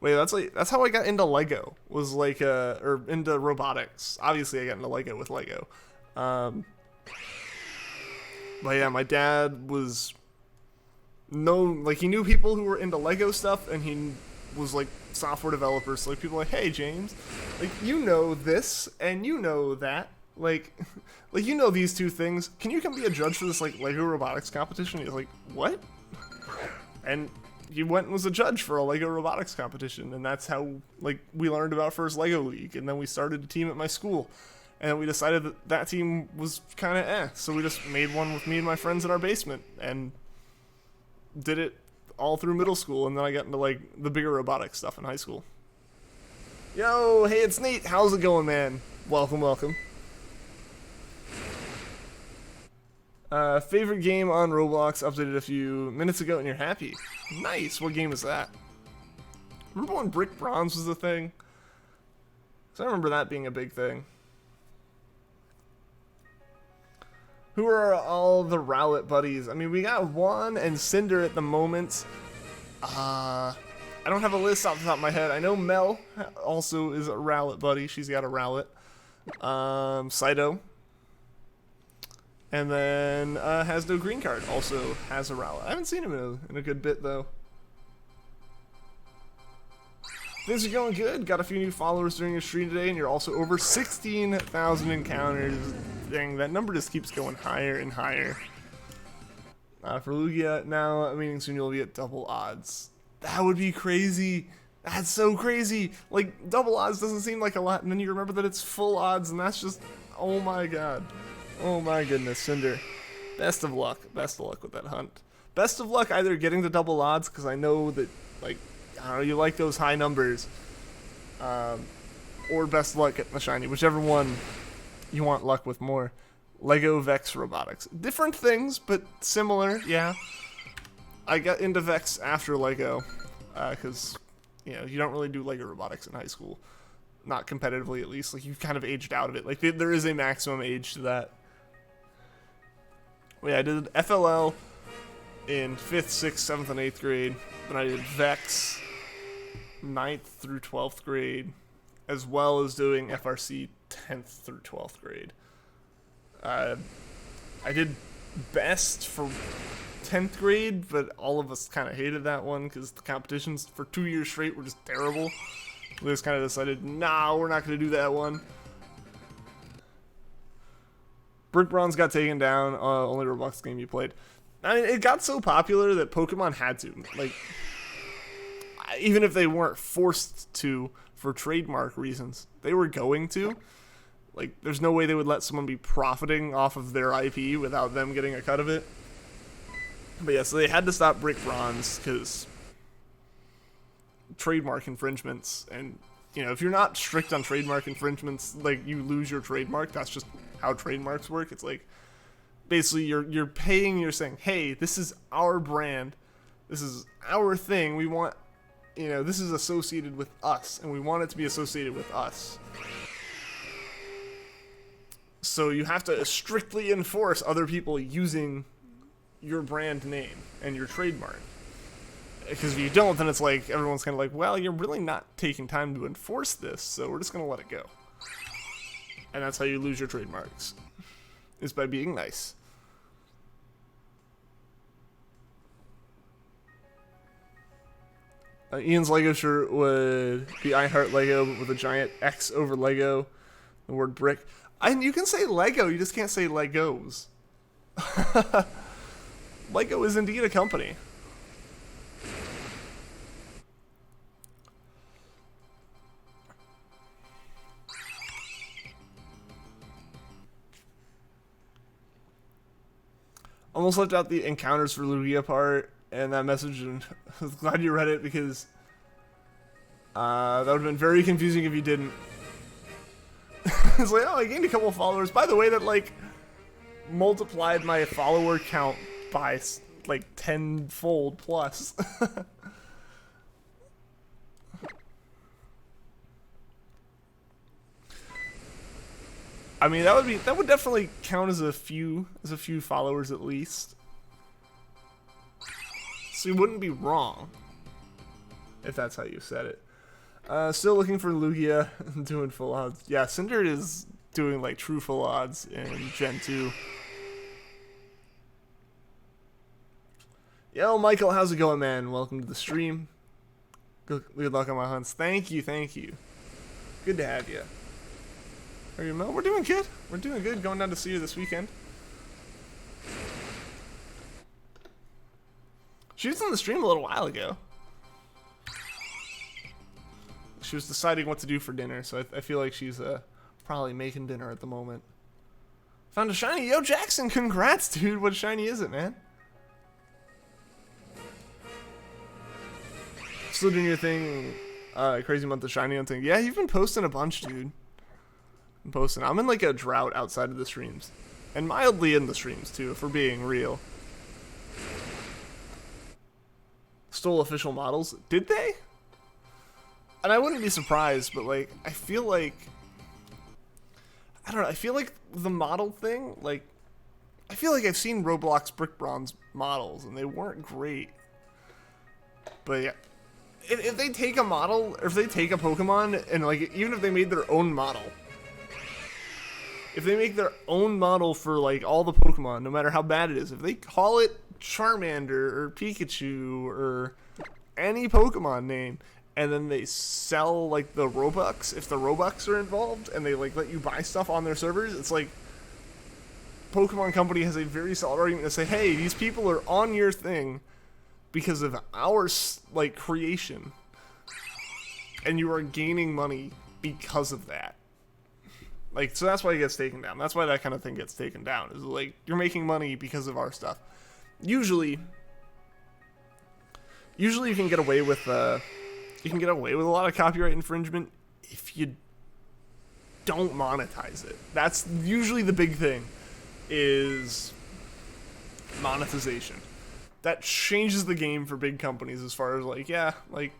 Wait, that's how I got into Lego, was like, or into robotics. Obviously, I got into Lego with Lego. But yeah, my dad was, he knew people who were into Lego stuff, and he was like software developers, so like people were like, hey James, like you know this and you know that, like you know these 2 things, can you come be a judge for this like Lego robotics competition? He's like, what? And he went and was a judge for a Lego robotics competition, and that's how like we learned about first Lego League, and then we started a team at my school, and we decided that that team was kind of so we just made one with me and my friends in our basement and did it all through middle school, and then I got into like the bigger robotics stuff in high school. Yo, hey, it's Nate. How's it going, man? Welcome, welcome. Favorite game on Roblox updated a few minutes ago, and you're happy. Nice. What game is that? Remember when Brick Bronze was a thing? So I remember that being a big thing. Who are all the Rowlet buddies? I mean, we got Juan and Cinder at the moment. I don't have a list off the top of my head. I know Mel also is a Rowlet buddy. She's got a Rowlet. Saito. And then has no green card. Also has a Rowlet. I haven't seen him in a good bit, though. Things are going good. Got a few new followers during your stream today, and you're also over 16,000 encounters. Dang, that number just keeps going higher and higher. For Lugia, now I'm meaning soon you'll be at double odds. That would be crazy. That's so crazy. Like, double odds doesn't seem like a lot, and then you remember that it's full odds, and that's just, oh my god. Oh my goodness, Cinder. Best of luck. Best of luck with that hunt. Best of luck either getting the double odds, because I know that, like, I don't know, you like those high numbers, or best luck getting the shiny, whichever one you want luck with more. Lego Vex Robotics. Different things, but similar, yeah. I got into Vex after Lego, because, you know, you don't really do Lego Robotics in high school. Not competitively, at least. Like, you've kind of aged out of it. Like, there is a maximum age to that. Yeah, I did FLL in 5th, 6th, 7th, and 8th grade. Then I did Vex 9th through 12th grade, as well as doing FRC 10th through 12th grade. I did best for 10th grade, but all of us kind of hated that one because the competitions for 2 years straight were just terrible. We just kind of decided, nah, we're not going to do that one. Brick Bronze got taken down, only Roblox game you played. I mean, it got so popular that Pokemon had to. Like, even if they weren't forced to for trademark reasons, they were going to. Like, there's no way they would let someone be profiting off of their IP without them getting a cut of it. But yeah, so they had to stop Brick Bronze because trademark infringements, and you know, if you're not strict on trademark infringements, like, you lose your trademark. That's just how trademarks work. It's like, basically you're paying, you're saying, hey, this is our brand, this is our thing, we want, you know, this is associated with us, and we want it to be associated with us. So you have to strictly enforce other people using your brand name and your trademark. Because if you don't, then it's like, everyone's kind of like, well, you're really not taking time to enforce this, so we're just going to let it go. And that's how you lose your trademarks, is by being nice. Ian's Lego shirt would be I Heart Lego, but with a giant X over Lego, the word brick. And you can say Lego, you just can't say Legos. Lego is indeed a company. Almost left out the encounters for Lugia part and that message, and I was glad you read it because that would have been very confusing if you didn't. It's like, oh, I gained a couple of followers. By the way, that like multiplied my follower count by like tenfold plus. I mean, that would definitely count as a few followers at least. So you wouldn't be wrong if that's how you said it. Still looking for Lugia, doing full odds. Yeah, Cinder is doing like true full odds in Gen 2. Yo, Michael, how's it going, man? Welcome to the stream. Good luck on my hunts. Thank you, thank you. Good to have you. Are you, Mel? We're doing good. We're doing good. Going down to see you this weekend. She was on the stream a little while ago. She was deciding what to do for dinner, so I feel like she's probably making dinner at the moment. Found a shiny. Yo, Jackson, congrats, dude. What shiny is it, man? Still doing your thing. Crazy month of shiny hunting. Yeah, you've been posting a bunch, dude. I'm in like a drought outside of the streams. And mildly in the streams, too, if we're being real. Stole official models. Did they? And I wouldn't be surprised, but like, I feel like... I don't know, I feel like the model thing, like... I feel like I've seen Roblox Brick Bronze models, and they weren't great. But yeah. If they take a model, or if they take a Pokemon, and like, even if they made their own model... If they make their own model for like all the Pokemon, no matter how bad it is, if they call it Charmander or Pikachu or any Pokemon name, and then they sell like the Robux, if the Robux are involved, and they like let you buy stuff on their servers, it's like Pokemon Company has a very solid argument to say, hey, these people are on your thing because of our like creation, and you are gaining money because of that. Like, so that's why it gets taken down. That's why that kind of thing gets taken down. Is like, you're making money because of our stuff. Usually you can get away with a lot of copyright infringement if you don't monetize it. That's usually the big thing, is monetization. That changes the game for big companies as far as like, yeah, like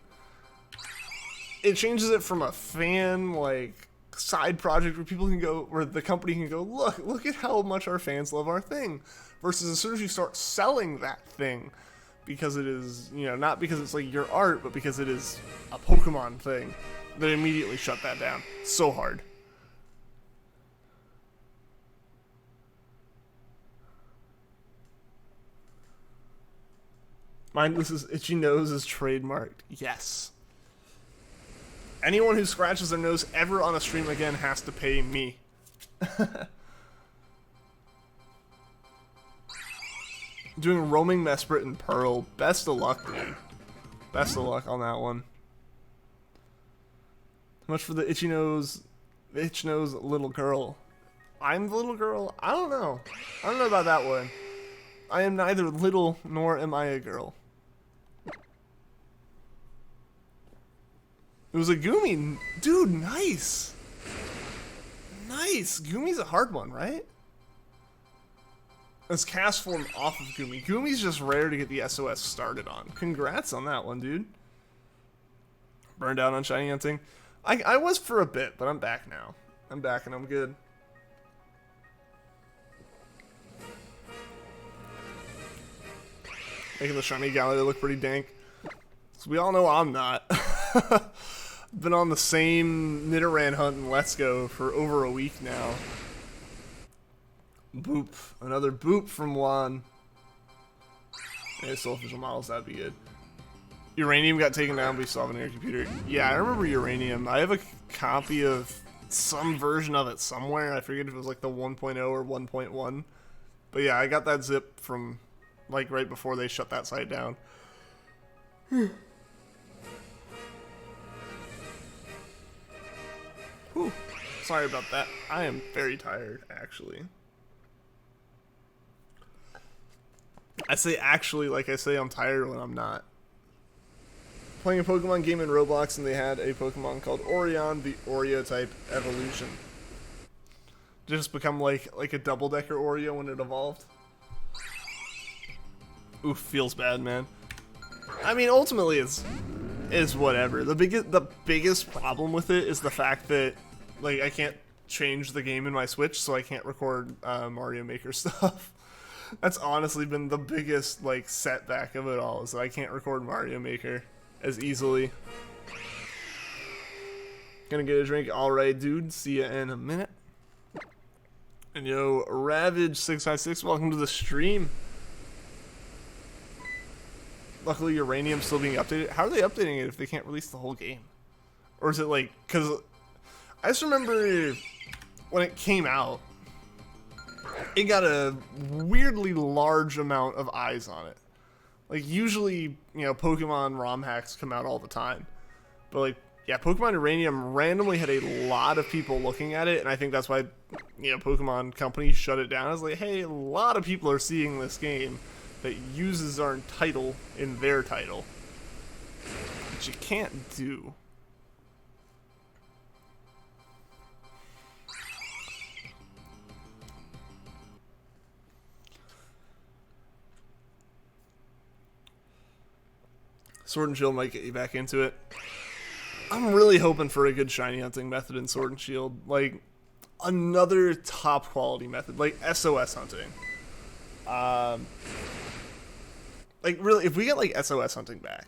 it changes it from a fan like side project where people can go, where the company can go, look at how much our fans love our thing, versus as soon as you start selling that thing because it is, you know, not because it's like your art, but because it is a Pokemon thing, they immediately shut that down. So hard. Mindless' itchy nose is trademarked. Yes. Anyone who scratches their nose ever on a stream again has to pay me. Doing roaming Mesprit and Pearl. Best of luck, dude. Best of luck on that one. How much for the itchy nose little girl? I'm the little girl? I don't know. I don't know about that one. I am neither little nor am I a girl. It was a Goomy. Dude, nice. Nice. Goomy's a hard one, right? It's cast form off of Goomy. Goomy's just rare to get the SOS started on. Congrats on that one, dude. Burned out on shiny hunting. I was for a bit, but I'm back now. I'm back and I'm good. Making the shiny gallery look pretty dank. So we all know I'm not. Been on the same Nidoran hunt in Let's Go for over a week now. Boop. Another boop from Juan. Hey, still official models, that'd be good. Uranium got taken down, but you still have an air computer. Yeah, I remember Uranium. I have a copy of some version of it somewhere. I forget if it was like the 1.0 or 1.1. But yeah, I got that zip from like right before they shut that site down. Whew. Sorry about that. I am very tired, actually. I say actually like I say I'm tired when I'm not. Playing a Pokemon game in Roblox, and they had a Pokemon called Orion, the Oreo type evolution. Just become like a double-decker Oreo when it evolved. Oof, feels bad, man. I mean, ultimately it's whatever. The biggest problem with it is the fact that like I can't change the game in my Switch, so I can't record Mario Maker stuff. That's honestly been the biggest like setback of it all, is that I can't record Mario Maker as easily. Gonna get a drink. Alright, dude. See ya in a minute. And yo, Ravage656, welcome to the stream. Luckily, Uranium's still being updated. How are they updating it if they can't release the whole game? Or is it like, because I just remember when it came out, it got a weirdly large amount of eyes on it. Like, usually, you know, Pokemon ROM hacks come out all the time. But, like, yeah, Pokemon Uranium randomly had a lot of people looking at it, and I think that's why, you know, Pokemon Company shut it down. It's like, hey, a lot of people are seeing this game that uses our title in their title. Which you can't do. Sword and Shield might get you back into it. I'm really hoping for a good shiny hunting method in Sword and Shield. Like, another top quality method. Like, SOS hunting. Like, really, if we get, like, SOS hunting back.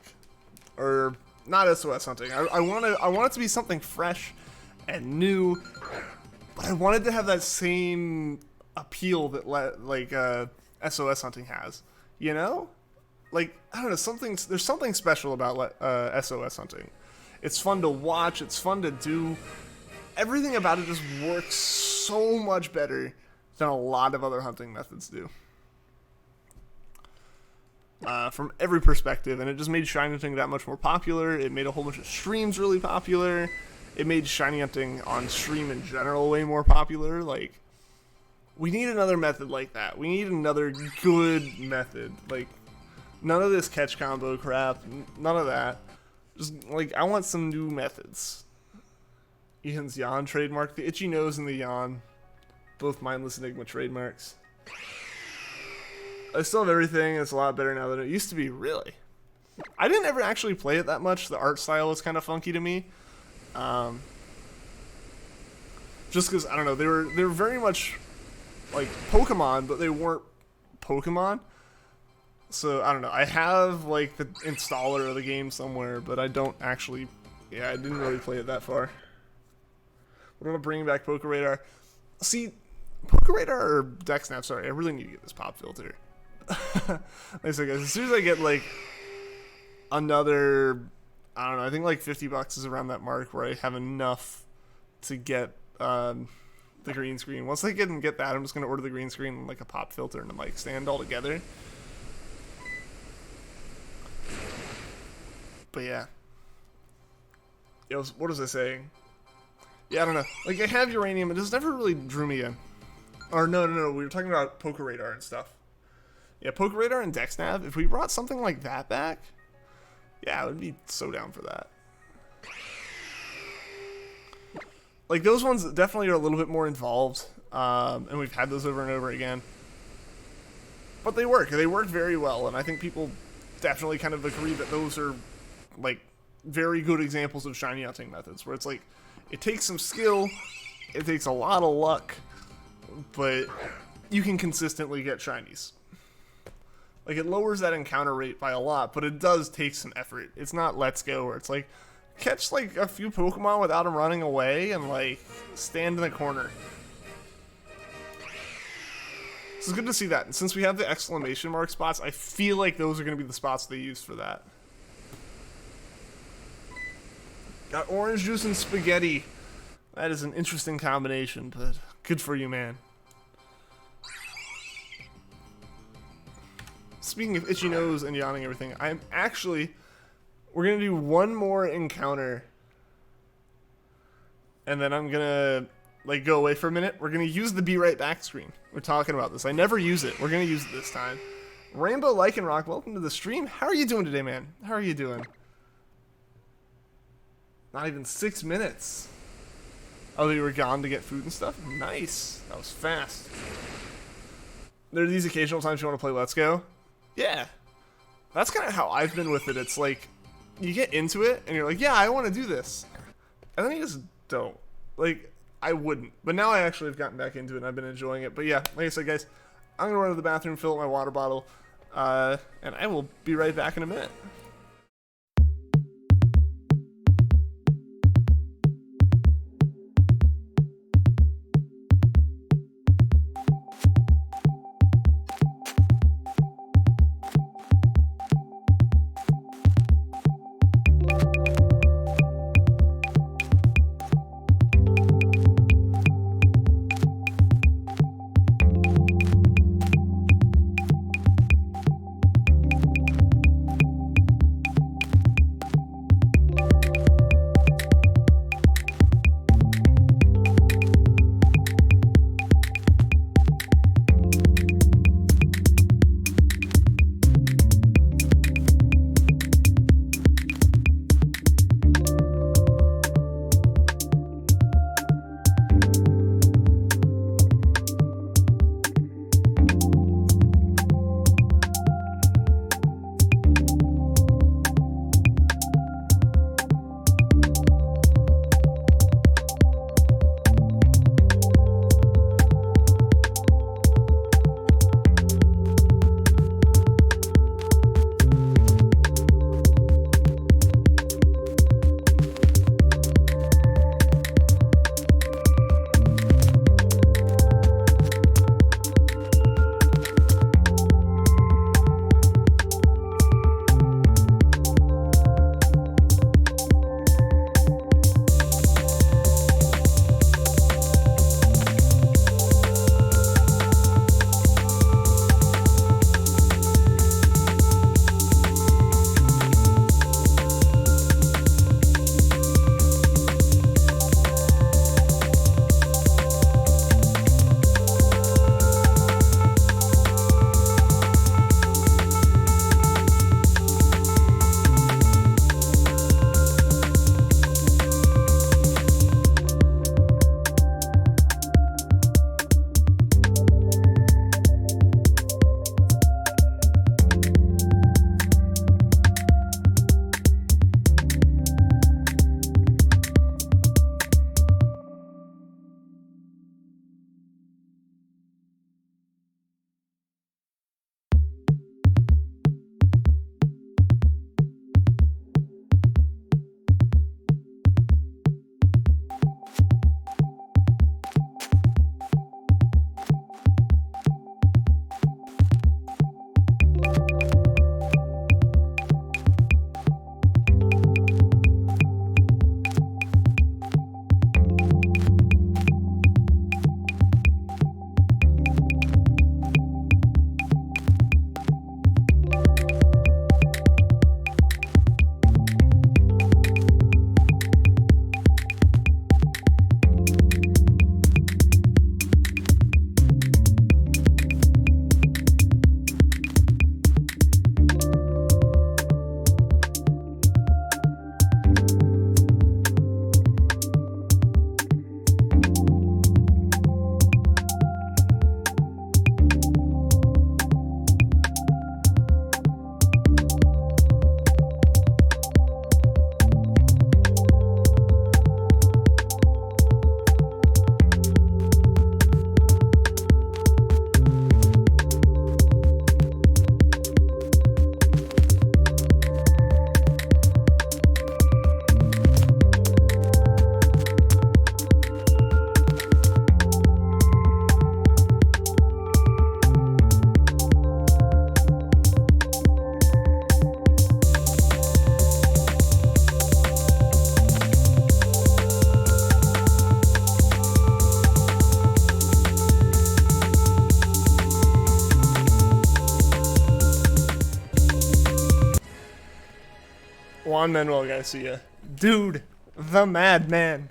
Or, not SOS hunting. I want it to be something fresh and new. But I want it to have that same appeal that, SOS hunting has. You know? Like, I don't know, there's something special about SOS hunting. It's fun to watch, it's fun to do. Everything about it just works so much better than a lot of other hunting methods do. From every perspective, and it just made shiny hunting that much more popular. It made a whole bunch of streams really popular. It made shiny hunting on stream in general way more popular. Like, we need another method like that. We need another good method. Like, none of this catch combo crap. None of that. Just, like, I want some new methods. Ethan's yawn trademark. The itchy nose and the yawn. Both mindless enigma trademarks. I still have everything. It's a lot better now than it used to be, really. I didn't ever actually play it that much. The art style was kind of funky to me. Just because, I don't know, they were very much like Pokemon, but they weren't Pokemon. So, I don't know, I have, like, the installer of the game somewhere, but I don't actually, yeah, I didn't really play it that far. What about bringing back Poké Radar? See, Poké Radar or DexNap, sorry, I really need to get this pop filter. Like I said, guys, as soon as I get, like, another, I don't know, I think, like, $50 is around that mark where I have enough to get, the green screen. Once I get that, I'm just going to order the green screen and, like, a pop filter and a mic stand all together. But yeah. Yo, what was I saying? Yeah, I don't know. Like, I have Uranium, it just never really drew me in. Or, no, we were talking about Poké Radar and stuff. Yeah, Poké Radar and DexNav, if we brought something like that back, yeah, I would be so down for that. Like, those ones definitely are a little bit more involved, and we've had those over and over again. But they work very well, and I think people definitely kind of agree that those are, like, very good examples of shiny hunting methods, where it's like, it takes some skill, it takes a lot of luck, but you can consistently get shinies. Like, it lowers that encounter rate by a lot, but it does take some effort. It's not Let's Go, where it's like, catch, like, a few Pokemon without them running away, and, like, stand in the corner. So it's good to see that. And since we have the exclamation mark spots, I feel like those are going to be the spots they use for that. Got orange juice and spaghetti. That is an interesting combination, but good for you, man. Speaking of itchy nose and yawning and everything, we're gonna do one more encounter, and then I'm gonna like go away for a minute. We're gonna use the be right back screen. We're talking about this. I never use it. We're gonna use it this time. Rainbow Lycanroc, welcome to the stream. How are you doing today, man? How are you doing? Not even 6 minutes. Oh, you were gone to get food and stuff? Nice. That was fast. There are these occasional times you want to play Let's Go. Yeah. That's kind of how I've been with it. It's like, you get into it, and you're like, yeah, I want to do this. And then you just don't. Like, I wouldn't. But now I actually have gotten back into it, and I've been enjoying it. But yeah, like I said, guys, I'm going to run to the bathroom, fill up my water bottle, and I will be right back in a minute. Juan Manuel Garcia. Dude, the madman.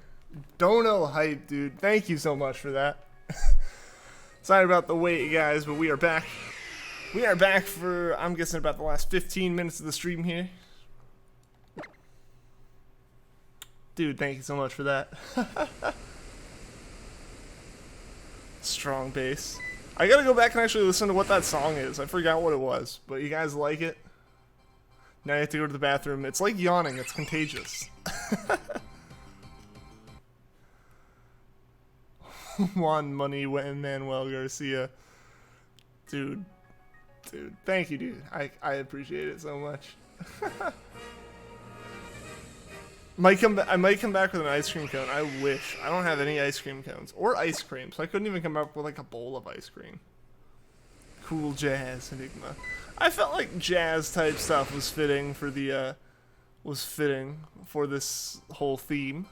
Dono hype, dude. Thank you so much for that. Sorry about the wait, guys, but we are back. We are back for, I'm guessing, about the last 15 minutes of the stream here. Dude, thank you so much for that. Strong bass. I gotta go back and actually listen to what that song is. I forgot what it was, but you guys like it? Now you have to go to the bathroom. It's like yawning. It's contagious. Juan Money Manuel Garcia. Dude, thank you, dude. I appreciate it so much. I might come back with an ice cream cone. I wish. I don't have any ice cream cones or ice cream, so I couldn't even come up with like a bowl of ice cream. Cool jazz enigma. I felt like jazz type stuff was fitting for the this whole theme.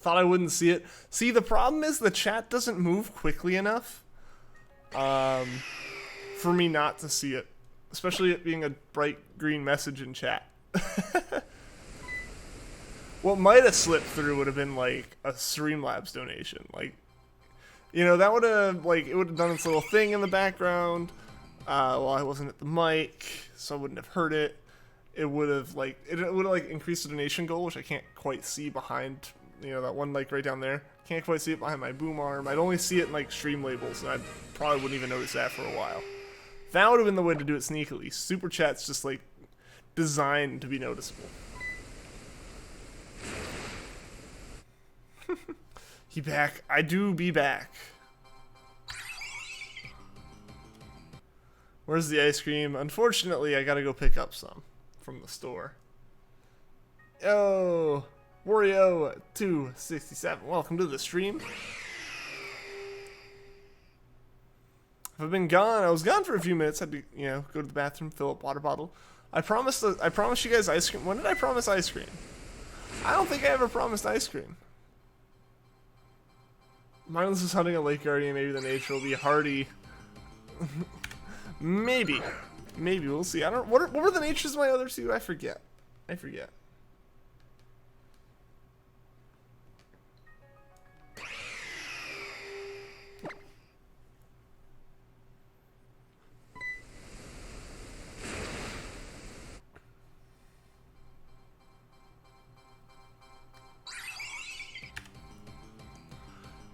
Thought I wouldn't see it. See, the problem is the chat doesn't move quickly enough for me not to see it. Especially it being a bright green message in chat. What might have slipped through would have been like a Streamlabs donation. Like, you know, that would have, like, it would have done its little thing in the background while I wasn't at the mic, so I wouldn't have heard it. It would have, like, increased the donation goal, which I can't quite see behind, you know, that one, like, right down there. Can't quite see it behind my boom arm. I'd only see it in, like, stream labels, and I probably wouldn't even notice that for a while. That would have been the way to do it sneakily. Super Chat's just, like, designed to be noticeable. He back. I do be back. Where's the ice cream? Unfortunately, I gotta go pick up some from the store. Yo, Wario267. Welcome to the stream. If I've been gone, I was gone for a few minutes. I'd be, you know, go to the bathroom, fill up water bottle. I promised you guys ice cream. When did I promise ice cream? I don't think I ever promised ice cream. Mindless is hunting a lake guardian. Maybe the nature will be hardy. Maybe. Maybe. We'll see. I don't. What were the natures of my other two? I forget.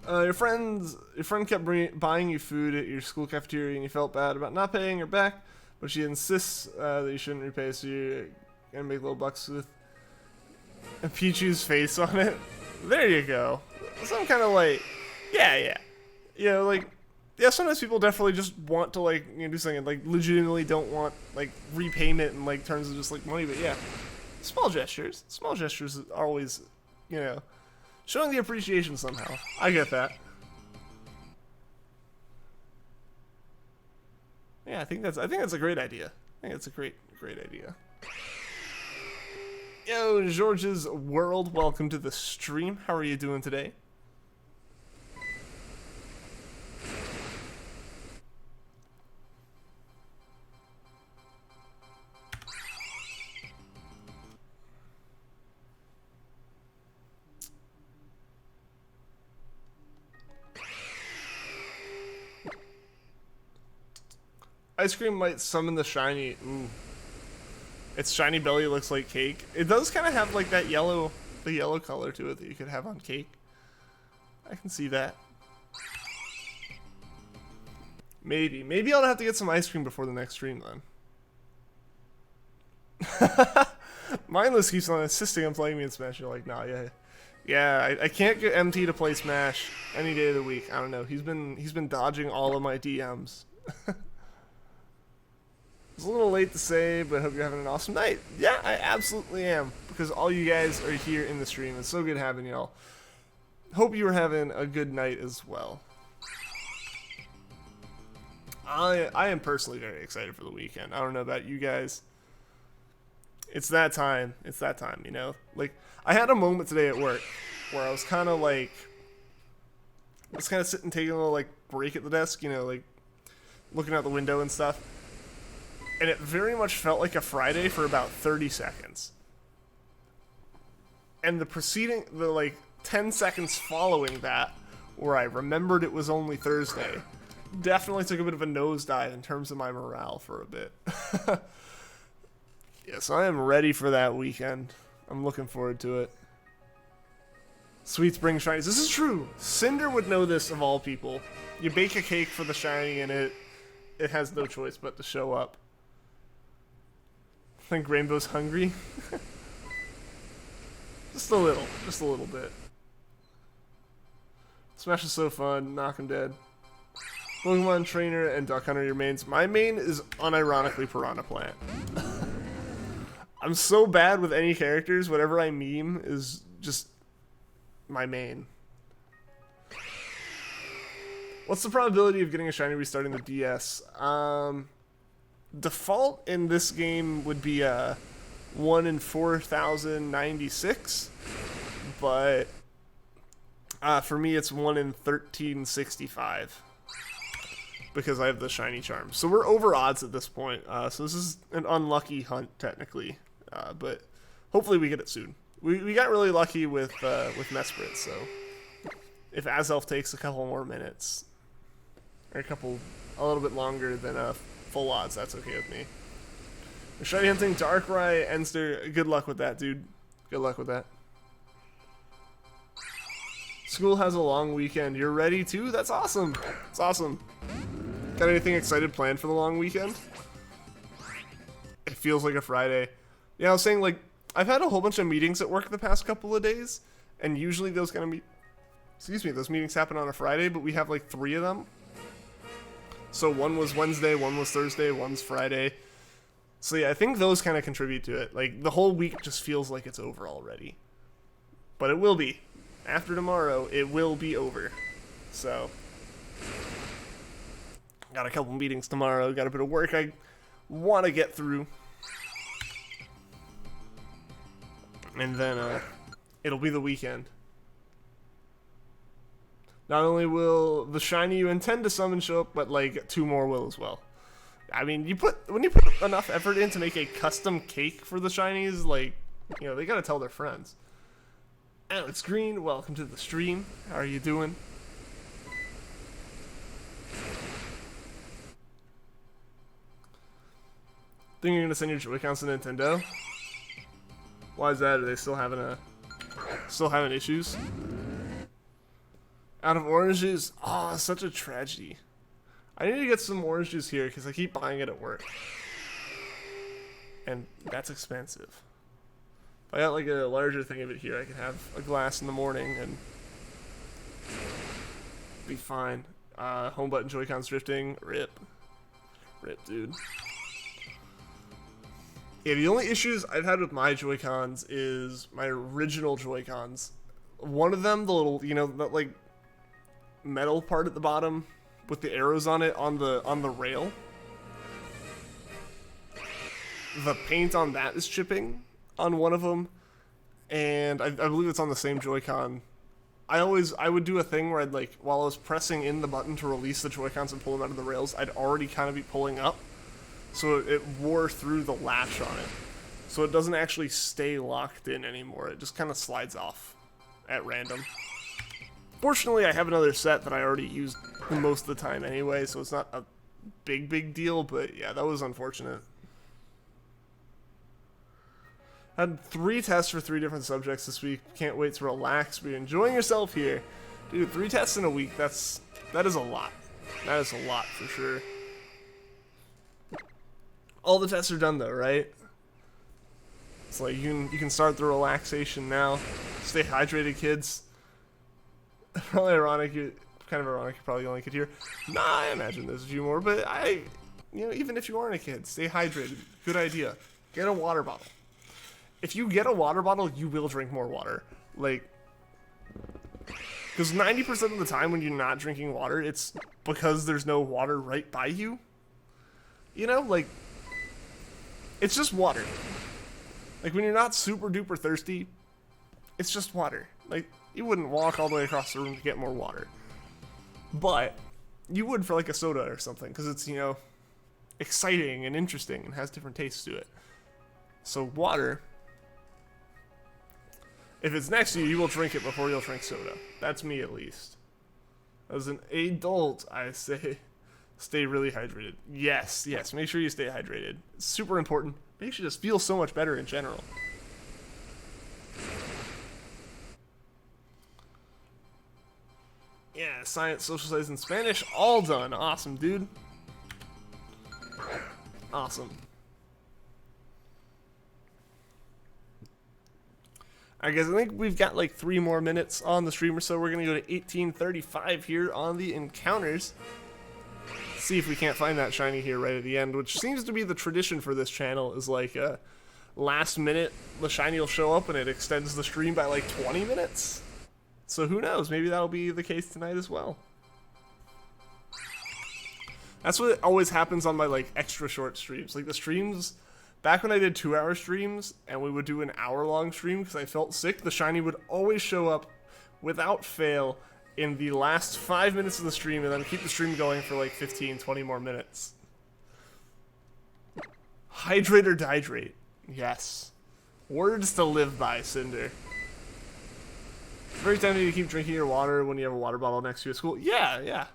Your friend kept buying you food at your school cafeteria, and you felt bad about not paying her back, but she insists that you shouldn't repay, so you're gonna make little bucks with a Pichu's face on it. There you go. Some kind of like, yeah. You know, like, yeah, sometimes people definitely just want to, like, you know, do something, like, legitimately don't want, like, repayment in, like, terms of just, like, money, but yeah. Small gestures are always, you know, showing the appreciation somehow. I get that. Yeah, I think that's a great idea. I think it's a great idea. Yo, George's World, welcome to the stream. How are you doing today? Ice cream might summon the shiny. Ooh. Its shiny belly looks like cake. It does kind of have like that yellow, the yellow color to it that you could have on cake. I can see that. Maybe I'll have to get some ice cream before the next stream then. Mindless keeps on insisting on playing me in Smash. You're like, nah, yeah. I can't get MT to play Smash any day of the week. I don't know. He's been dodging all of my DMs. It's a little late to say, but I hope you're having an awesome night. Yeah, I absolutely am, because all you guys are here in the stream. It's so good having y'all. Hope you were having a good night as well. I am personally very excited for the weekend. I don't know about you guys. It's that time. It's that time, you know? Like, I had a moment today at work where I was kind of like, sitting taking a little, like, break at the desk, you know, like, looking out the window and stuff. and it very much felt like a Friday for about 30 seconds. And the like 10 seconds following that, where I remembered it was only Thursday, definitely took a bit of a nosedive in terms of my morale for a bit. Yes, I am ready for that weekend. I'm looking forward to it. Sweet Spring Shinies. This is true. Cinder would know this of all people. You bake a cake for the shiny and it has no choice but to show up. I think Rainbow's hungry. Just a little bit. Smash is so fun. Knock him dead. Pokemon Trainer and Duck Hunter, your mains. My main is unironically Piranha Plant. I'm so bad with any characters. Whatever I meme is just my main. What's the probability of getting a shiny restarting the DS? Default in this game would be 1 in 4,096, but for me it's 1 in 1365 because I have the shiny charm. So we're over odds at this point. So this is an unlucky hunt technically, but hopefully we get it soon. We got really lucky with Mesprit, so if Azelf takes a couple more minutes, or a little bit longer than full odds, that's okay with me. Shiny hunting, Darkrai, Enster. Good luck with that, dude. Good luck with that. School has a long weekend. You're ready too? That's awesome. That's awesome. Got anything excited planned for the long weekend? It feels like a Friday. Yeah, I was saying, like, I've had a whole bunch of meetings at work the past couple of days, and usually those those meetings happen on a Friday, but we have like 3 of them. So one was Wednesday, one was Thursday, one's Friday. So yeah, I think those kind of contribute to it. Like, the whole week just feels like it's over already. But it will be. After tomorrow, it will be over. So, got a couple meetings tomorrow, got a bit of work I want to get through. And then, it'll be the weekend. Not only will the shiny you intend to summon show up, but like 2 more will as well. I mean, when you put enough effort in to make a custom cake for the shinies, like, you know, they gotta tell their friends. Alex Green, welcome to the stream. How are you doing? Think you're gonna send your Joy-Cons to Nintendo? Why is that? Are they still having issues? Out of orange juice? Oh, such a tragedy. I need to get some orange juice here because I keep buying it at work. And that's expensive. If I got like a larger thing of it here, I could have a glass in the morning and be fine. Home button Joy-Cons drifting. Rip. Rip, dude. Yeah, the only issues I've had with my Joy-Cons is my original Joy-Cons. One of them, the little, you know, that like metal part at the bottom with the arrows on it on the rail. The paint on that is chipping on one of them, and I believe it's on the same Joy-Con. I would do a thing where I'd like, while I was pressing in the button to release the Joy-Cons and pull them out of the rails, I'd already kind of be pulling up, so it wore through the latch on it. So it doesn't actually stay locked in anymore. It just kind of slides off at random. Fortunately, I have another set that I already used most of the time anyway, so it's not a big deal, but yeah, that was unfortunate. Had 3 tests for 3 different subjects this week. Can't wait to relax. Be enjoying yourself here. Dude, 3 tests in a week, that is a lot. That is a lot for sure. All the tests are done though, right? It's like you can start the relaxation now. Stay hydrated, kids. Probably ironic. Kind of ironic. You're probably the only kid here. Nah, I imagine there's a few more, but even if you aren't a kid, stay hydrated. Good idea. Get a water bottle. If you get a water bottle, you will drink more water. Like, because 90% of the time when you're not drinking water, it's because there's no water right by you. You know, like, it's just water. Like, when you're not super duper thirsty, it's just water. Like, you wouldn't walk all the way across the room to get more water. But you would for like a soda or something, because it's, you know, exciting and interesting and has different tastes to it. So water, if it's next to you, you will drink it before you'll drink soda. That's me, at least. As an adult, I say, stay really hydrated. Yes, yes, make sure you stay hydrated. It's super important. Makes you just feel so much better in general. Yeah, science, social studies, and Spanish, all done. Awesome, dude. Awesome. Alright guys, I think we've got like 3 more minutes on the stream or so. We're going to go to 1835 here on the encounters. See if we can't find that shiny here right at the end, which seems to be the tradition for this channel, is like last minute the shiny will show up and it extends the stream by like 20 minutes. So who knows, maybe that'll be the case tonight as well. That's what always happens on my like extra short streams. Like the streams, back when I did 2-hour streams and we would do an hour-long stream because I felt sick, the shiny would always show up without fail in the last 5 minutes of the stream and then keep the stream going for like 15, 20 more minutes. Hydrate or dihydrate? Yes. Words to live by, Cinder. It's very tempting to keep drinking your water when you have a water bottle next to you at school. Yeah, yeah.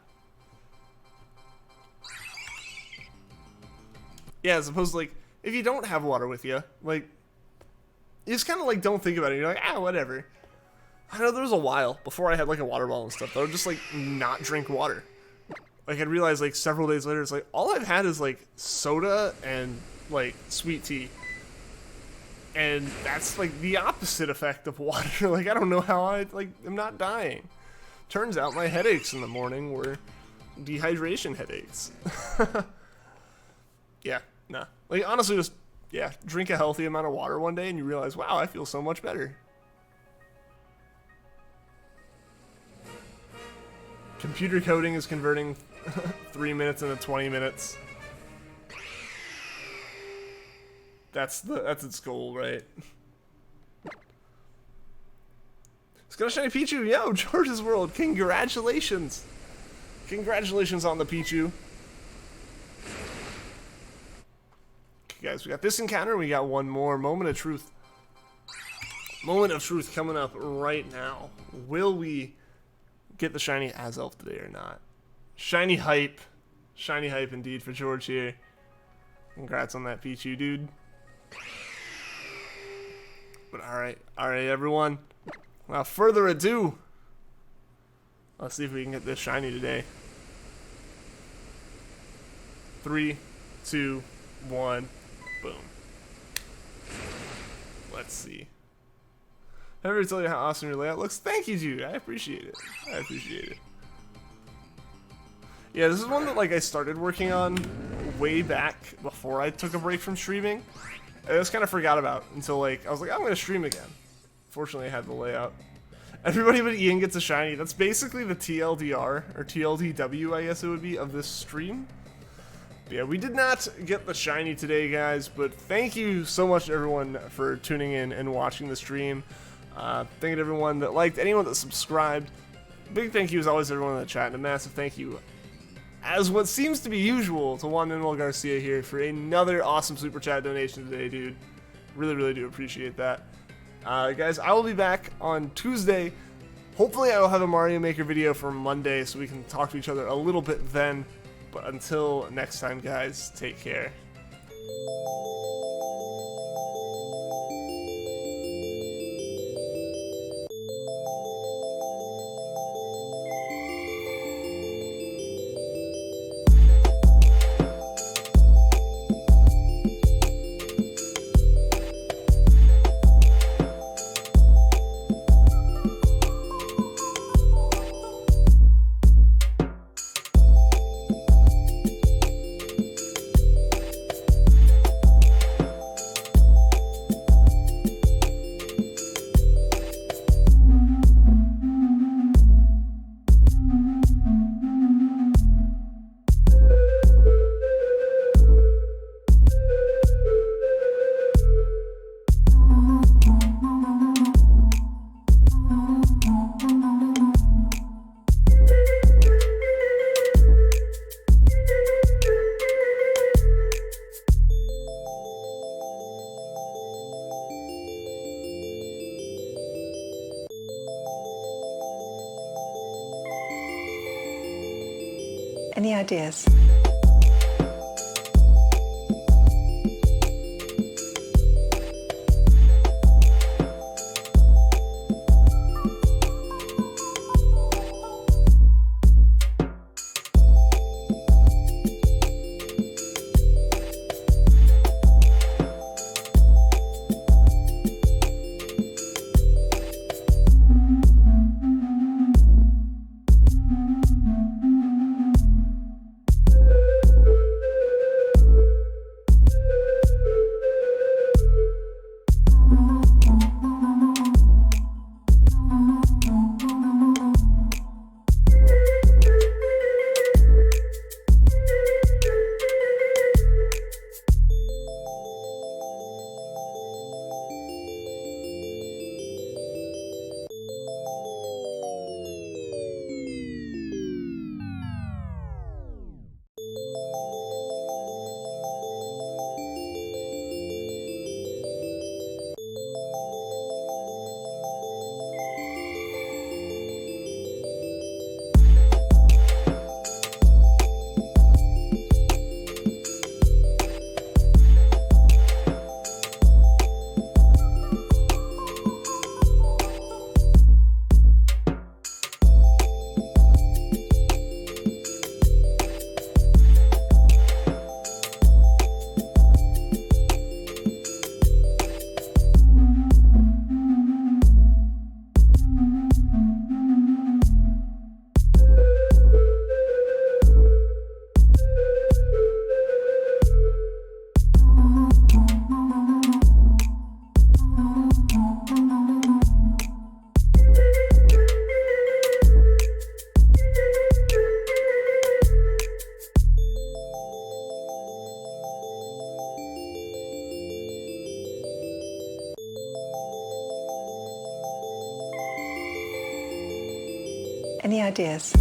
Yeah, as opposed to like, if you don't have water with you, like, you just kind of like don't think about it. You're like, ah, whatever. I know there was a while before I had like a water bottle and stuff that I would just like not drink water. Like I'd realize like several days later, it's like all I've had is like soda and like sweet tea. And that's like the opposite effect of water. Like I don't know how I like am not dying. Turns out my headaches in the morning were dehydration headaches. Yeah, nah. Like honestly just, yeah, drink a healthy amount of water one day and you realize, wow, I feel so much better. Computer coding is converting 3 minutes into 20 minutes. That's its goal, right? It's gonna shiny Pichu. Yo, George's World, congratulations! Congratulations on the Pichu. Okay, guys, we got this encounter. We got one more moment of truth. Moment of truth coming up right now. Will we get the shiny Azelf today or not? Shiny hype indeed for George here. Congrats on that Pichu, dude. But alright everyone, without further ado, let's see if we can get this shiny today. 3, 2, 1, boom. Let's see. I never tell you how awesome your layout looks. Thank you, dude. I appreciate it. I appreciate it. Yeah, this is one that like I started working on way back before I took a break from streaming. I just kind of forgot about until like I was like, I'm gonna stream again. Fortunately, I had the layout. Everybody but Ian gets a shiny. That's basically the TLDR or TLDW, I guess it would be, of this stream. But yeah, we did not get the shiny today, guys. But thank you so much to everyone for tuning in and watching the stream. Thank you to everyone that liked, anyone that subscribed. Big thank you as always to everyone in the chat, and a massive thank you, as what seems to be usual, to Juan Manuel Garcia here for another awesome super chat donation today, dude. Really, really do appreciate that. Guys, I will be back on Tuesday. Hopefully I will have a Mario Maker video for Monday so we can talk to each other a little bit then. But until next time, guys, take care. Any ideas? Any ideas?